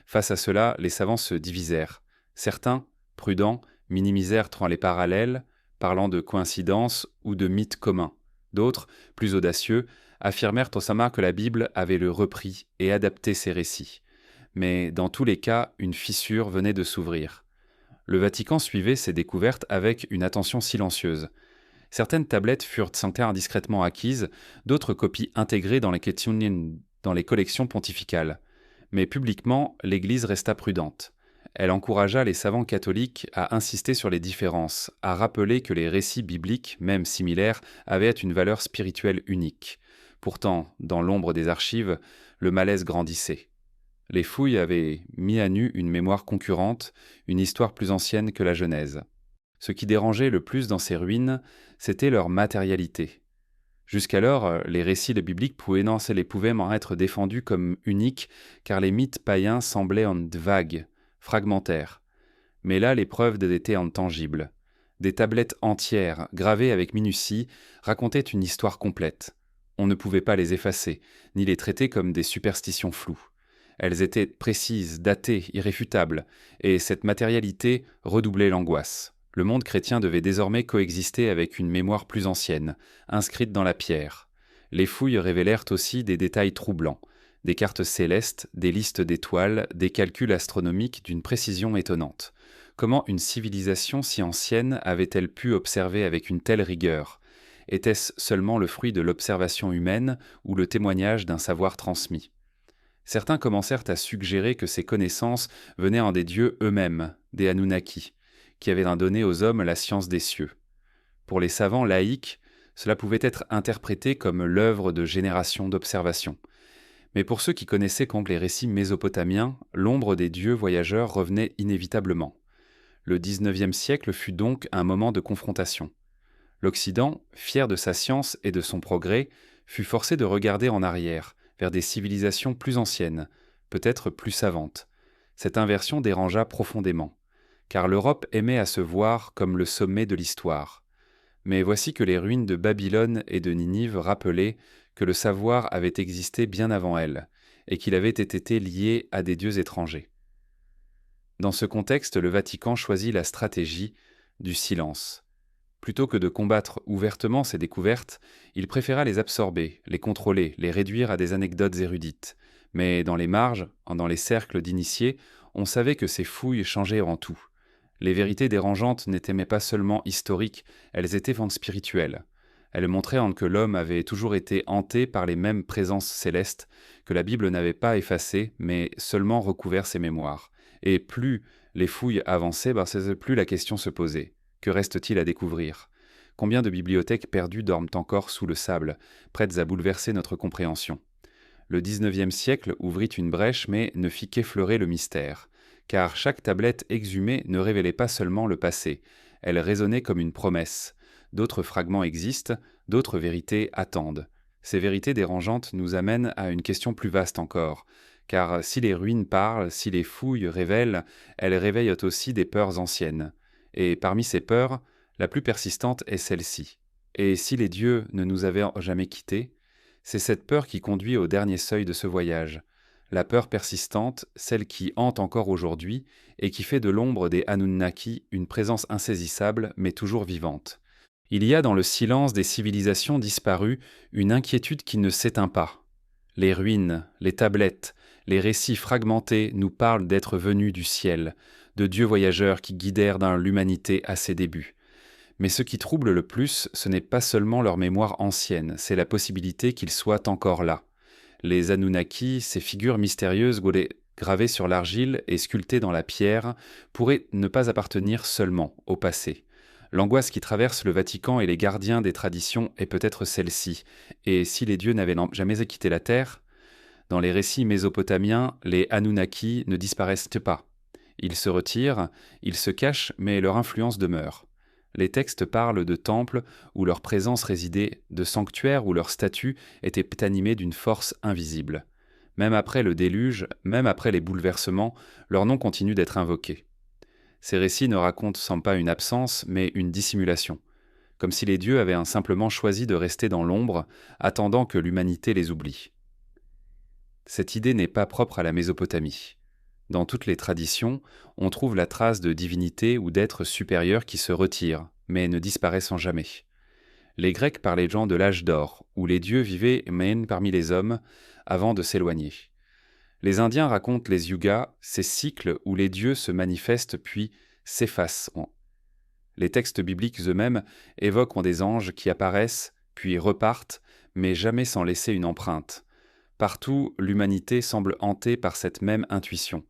Face à cela, les savants se divisèrent. Certains, prudents, minimisèrent les parallèles, parlant de coïncidences ou de mythes communs. D'autres, plus audacieux, affirmèrent que la Bible avait le repris et adapté ses récits. Mais dans tous les cas, une fissure venait de s'ouvrir. Le Vatican suivait ces découvertes avec une attention silencieuse. Certaines tablettes furent indiscrètement acquises, d'autres copies intégrées dans les collections pontificales. Mais publiquement, l'Église resta prudente. Elle encouragea les savants catholiques à insister sur les différences, à rappeler que les récits bibliques, même similaires, avaient une valeur spirituelle unique. Pourtant, dans l'ombre des archives, le malaise grandissait. Les fouilles avaient mis à nu une mémoire concurrente, une histoire plus ancienne que la Genèse. Ce qui dérangeait le plus dans ces ruines, c'était leur matérialité. Jusqu'alors, les récits bibliques pouvaient être défendus comme uniques, car les mythes païens semblaient vagues, fragmentaires. Mais là, les preuves étaient tangibles. Des tablettes entières, gravées avec minutie, racontaient une histoire complète. On ne pouvait pas les effacer, ni les traiter comme des superstitions floues. Elles étaient précises, datées, irréfutables, et cette matérialité redoublait l'angoisse. Le monde chrétien devait désormais coexister avec une mémoire plus ancienne, inscrite dans la pierre. Les fouilles révélèrent aussi des détails troublants, des cartes célestes, des listes d'étoiles, des calculs astronomiques d'une précision étonnante. Comment une civilisation si ancienne avait-elle pu observer avec une telle rigueur ? Était-ce seulement le fruit de l'observation humaine ou le témoignage d'un savoir transmis ? Certains commencèrent à suggérer que ces connaissances venaient en des dieux eux-mêmes, des Anunnaki, qui avaient donné aux hommes la science des cieux. Pour les savants laïcs, cela pouvait être interprété comme l'œuvre de générations d'observations. Mais pour ceux qui connaissaient donc les récits mésopotamiens, l'ombre des dieux voyageurs revenait inévitablement. Le XIXe siècle fut donc un moment de confrontation. L'Occident, fier de sa science et de son progrès, fut forcé de regarder en arrière, vers des civilisations plus anciennes, peut-être plus savantes. Cette inversion dérangea profondément, car l'Europe aimait à se voir comme le sommet de l'histoire. Mais voici que les ruines de Babylone et de Ninive rappelaient que le savoir avait existé bien avant elle, et qu'il avait été lié à des dieux étrangers. Dans ce contexte, le Vatican choisit la stratégie du silence. Plutôt que de combattre ouvertement ces découvertes, il préféra les absorber, les contrôler, les réduire à des anecdotes érudites. Mais dans les marges, dans les cercles d'initiés, on savait que ces fouilles changeaient en tout. Les vérités dérangeantes n'étaient mais pas seulement historiques, elles étaient spirituelles. Elles montraient que l'homme avait toujours été hanté par les mêmes présences célestes, que la Bible n'avait pas effacé, mais seulement recouvert ses mémoires. Et plus les fouilles avançaient, plus la question se posait. Que reste-t-il à découvrir ? Combien de bibliothèques perdues dorment encore sous le sable, prêtes à bouleverser notre compréhension ? Le XIXe siècle ouvrit une brèche, mais ne fit qu'effleurer le mystère. Car chaque tablette exhumée ne révélait pas seulement le passé, elle résonnait comme une promesse. D'autres fragments existent, d'autres vérités attendent. Ces vérités dérangeantes nous amènent à une question plus vaste encore. Car si les ruines parlent, si les fouilles révèlent, elles réveillent aussi des peurs anciennes. Et parmi ces peurs, la plus persistante est celle-ci. Et si les dieux ne nous avaient jamais quittés, c'est cette peur qui conduit au dernier seuil de ce voyage. La peur persistante, celle qui hante encore aujourd'hui et qui fait de l'ombre des Anunnaki une présence insaisissable mais toujours vivante. Il y a dans le silence des civilisations disparues une inquiétude qui ne s'éteint pas. Les ruines, les tablettes, les récits fragmentés nous parlent d'êtres venus du ciel, de dieux voyageurs qui guidèrent dans l'humanité à ses débuts. Mais ce qui trouble le plus, ce n'est pas seulement leur mémoire ancienne, c'est la possibilité qu'ils soient encore là. Les Anunnaki, ces figures mystérieuses gravées sur l'argile et sculptées dans la pierre, pourraient ne pas appartenir seulement au passé. L'angoisse qui traverse le Vatican et les gardiens des traditions est peut-être celle-ci. Et si les dieux n'avaient jamais quitté la terre, dans les récits mésopotamiens, les Anunnaki ne disparaissent pas. Ils se retirent, ils se cachent, mais leur influence demeure. Les textes parlent de temples où leur présence résidait, de sanctuaires où leur statut était animé d'une force invisible. Même après le déluge, même après les bouleversements, leur nom continue d'être invoqué. Ces récits ne racontent pas une absence, mais une dissimulation. Comme si les dieux avaient simplement choisi de rester dans l'ombre, attendant que l'humanité les oublie. Cette idée n'est pas propre à la Mésopotamie. Dans toutes les traditions, on trouve la trace de divinités ou d'êtres supérieurs qui se retirent, mais ne disparaissent jamais. Les Grecs parlaient de l'âge d'or, où les dieux vivaient parmi les hommes avant de s'éloigner. Les Indiens racontent les yugas, ces cycles où les dieux se manifestent puis s'effacent. Les textes bibliques eux-mêmes évoquent des anges qui apparaissent, puis repartent, mais jamais sans laisser une empreinte. Partout, l'humanité semble hantée par cette même intuition.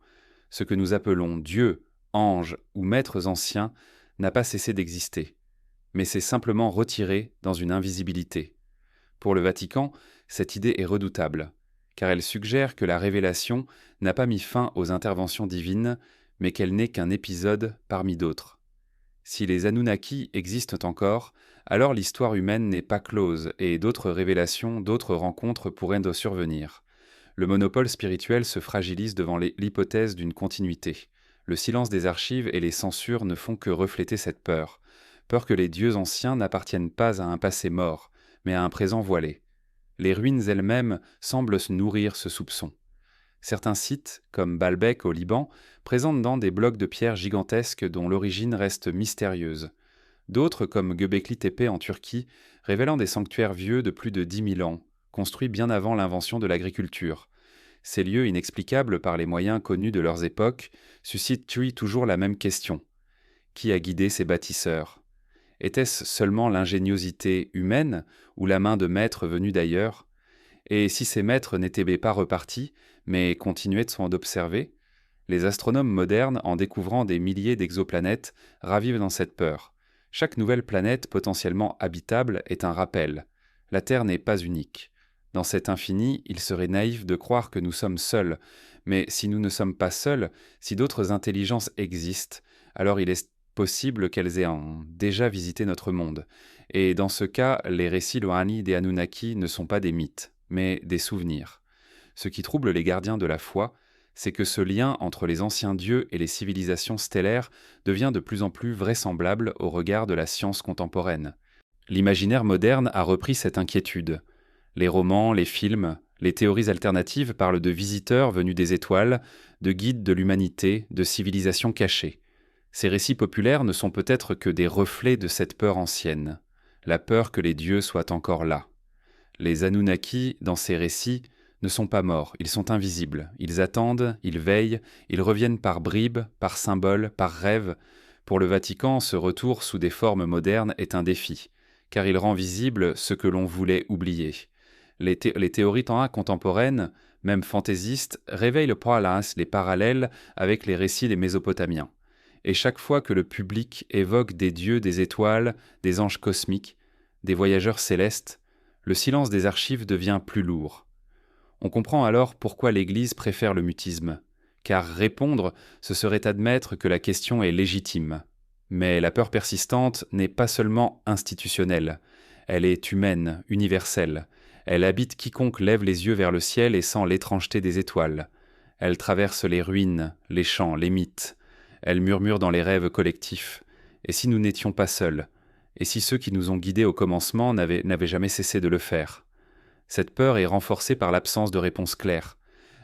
Ce que nous appelons Dieu, anges ou maîtres anciens n'a pas cessé d'exister, mais s'est simplement retiré dans une invisibilité. Pour le Vatican, cette idée est redoutable, car elle suggère que la révélation n'a pas mis fin aux interventions divines, mais qu'elle n'est qu'un épisode parmi d'autres. Si les Anunnaki existent encore, alors l'histoire humaine n'est pas close et d'autres révélations, d'autres rencontres pourraient survenir. Le monopole spirituel se fragilise devant l'hypothèse d'une continuité. Le silence des archives et les censures ne font que refléter cette peur. Peur que les dieux anciens n'appartiennent pas à un passé mort, mais à un présent voilé. Les ruines elles-mêmes semblent se nourrir ce soupçon. Certains sites, comme Baalbek au Liban, présentent des blocs de pierre gigantesques dont l'origine reste mystérieuse. D'autres, comme Göbekli Tepe en Turquie, révélant des sanctuaires vieux de plus de 10 000 ans, construits bien avant l'invention de l'agriculture. Ces lieux inexplicables par les moyens connus de leurs époques suscitent toujours la même question. Qui a guidé ces bâtisseurs ? Était-ce seulement l'ingéniosité humaine ou la main de maîtres venus d'ailleurs ? Et si ces maîtres n'étaient pas repartis, mais continuaient de s'en observer, les astronomes modernes, en découvrant des milliers d'exoplanètes, ravivent dans cette peur. Chaque nouvelle planète potentiellement habitable est un rappel. La Terre n'est pas unique. Dans cet infini, il serait naïf de croire que nous sommes seuls. Mais si nous ne sommes pas seuls, si d'autres intelligences existent, alors il est possible qu'elles aient déjà visité notre monde. Et dans ce cas, les récits Loani des Anunnaki ne sont pas des mythes, mais des souvenirs. Ce qui trouble les gardiens de la foi, c'est que ce lien entre les anciens dieux et les civilisations stellaires devient de plus en plus vraisemblable au regard de la science contemporaine. L'imaginaire moderne a repris cette inquiétude. Les romans, les films, les théories alternatives parlent de visiteurs venus des étoiles, de guides de l'humanité, de civilisations cachées. Ces récits populaires ne sont peut-être que des reflets de cette peur ancienne, la peur que les dieux soient encore là. Les Anunnaki, dans ces récits, ne sont pas morts, ils sont invisibles. Ils attendent, ils veillent, ils reviennent par bribes, par symboles, par rêves. Pour le Vatican, ce retour sous des formes modernes est un défi, car il rend visible ce que l'on voulait oublier. Les théories Tanha contemporaines, même fantaisistes, réveillent les parallèles avec les récits des Mésopotamiens. Et chaque fois que le public évoque des dieux, des étoiles, des anges cosmiques, des voyageurs célestes, le silence des archives devient plus lourd. On comprend alors pourquoi l'Église préfère le mutisme, car répondre, ce serait admettre que la question est légitime. Mais la peur persistante n'est pas seulement institutionnelle, elle est humaine, universelle. Elle habite quiconque lève les yeux vers le ciel et sent l'étrangeté des étoiles. Elle traverse les ruines, les champs, les mythes. Elle murmure dans les rêves collectifs. Et si nous n'étions pas seuls? Et si ceux qui nous ont guidés au commencement n'avaient jamais cessé de le faire? Cette peur est renforcée par l'absence de réponse claire.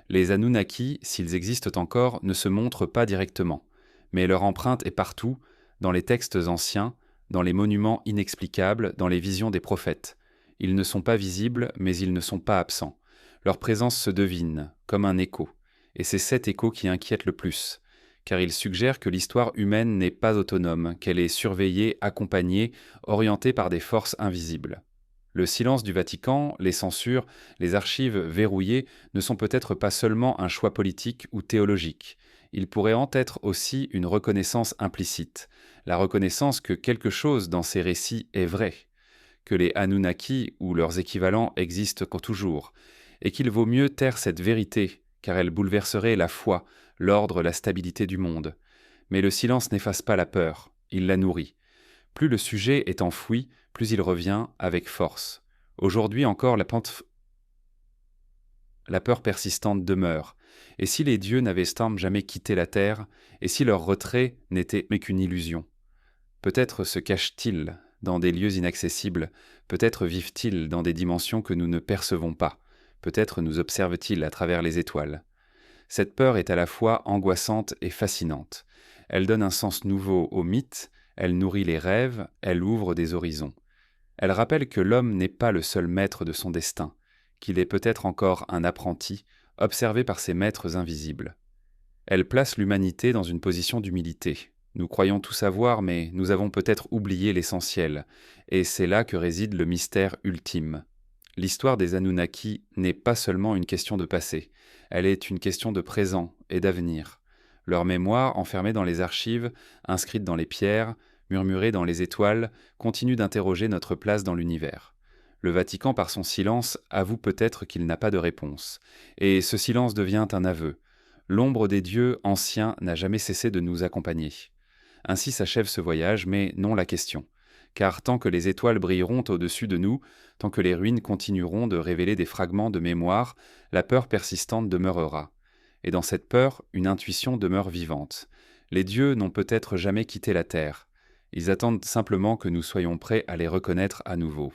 Les Anunnaki, s'ils existent encore, ne se montrent pas directement, mais leur empreinte est partout, dans les textes anciens, dans les monuments inexplicables, dans les visions des prophètes. Ils ne sont pas visibles, mais ils ne sont pas absents. Leur présence se devine, comme un écho, et c'est cet écho qui inquiète le plus, car il suggère que l'histoire humaine n'est pas autonome, qu'elle est surveillée, accompagnée, orientée par des forces invisibles. Le silence du Vatican, les censures, les archives verrouillées ne sont peut-être pas seulement un choix politique ou théologique. Ils pourraient en être aussi une reconnaissance implicite, la reconnaissance que quelque chose dans ces récits est vrai, que les Anunnaki ou leurs équivalents existent toujours, et qu'il vaut mieux taire cette vérité, car elle bouleverserait la foi, l'ordre, la stabilité du monde. Mais le silence n'efface pas la peur, il la nourrit. Plus le sujet est enfoui, plus il revient avec force. Aujourd'hui encore, la peur persistante demeure. Et si les dieux n'avaient jamais quitté la terre, et si leur retrait n'était mais qu'une illusion? Peut-être se cachent-ils dans des lieux inaccessibles, peut-être vivent-ils dans des dimensions que nous ne percevons pas, peut-être nous observent-ils à travers les étoiles. Cette peur est à la fois angoissante et fascinante. Elle donne un sens nouveau au mythe, elle nourrit les rêves, elle ouvre des horizons. Elle rappelle que l'homme n'est pas le seul maître de son destin, qu'il est peut-être encore un apprenti, observé par ses maîtres invisibles. Elle place l'humanité dans une position d'humilité. Nous croyons tout savoir, mais nous avons peut-être oublié l'essentiel, et c'est là que réside le mystère ultime. L'histoire des Anunnaki n'est pas seulement une question de passé, elle est une question de présent et d'avenir. Leur mémoire, enfermée dans les archives, inscrite dans les pierres, murmurée dans les étoiles, continue d'interroger notre place dans l'univers. Le Vatican, par son silence, avoue peut-être qu'il n'a pas de réponse. Et ce silence devient un aveu. L'ombre des dieux anciens n'a jamais cessé de nous accompagner. Ainsi s'achève ce voyage, mais non la question. Car tant que les étoiles brilleront au-dessus de nous, tant que les ruines continueront de révéler des fragments de mémoire, la peur persistante demeurera. Et dans cette peur, une intuition demeure vivante. Les dieux n'ont peut-être jamais quitté la terre. Ils attendent simplement que nous soyons prêts à les reconnaître à nouveau.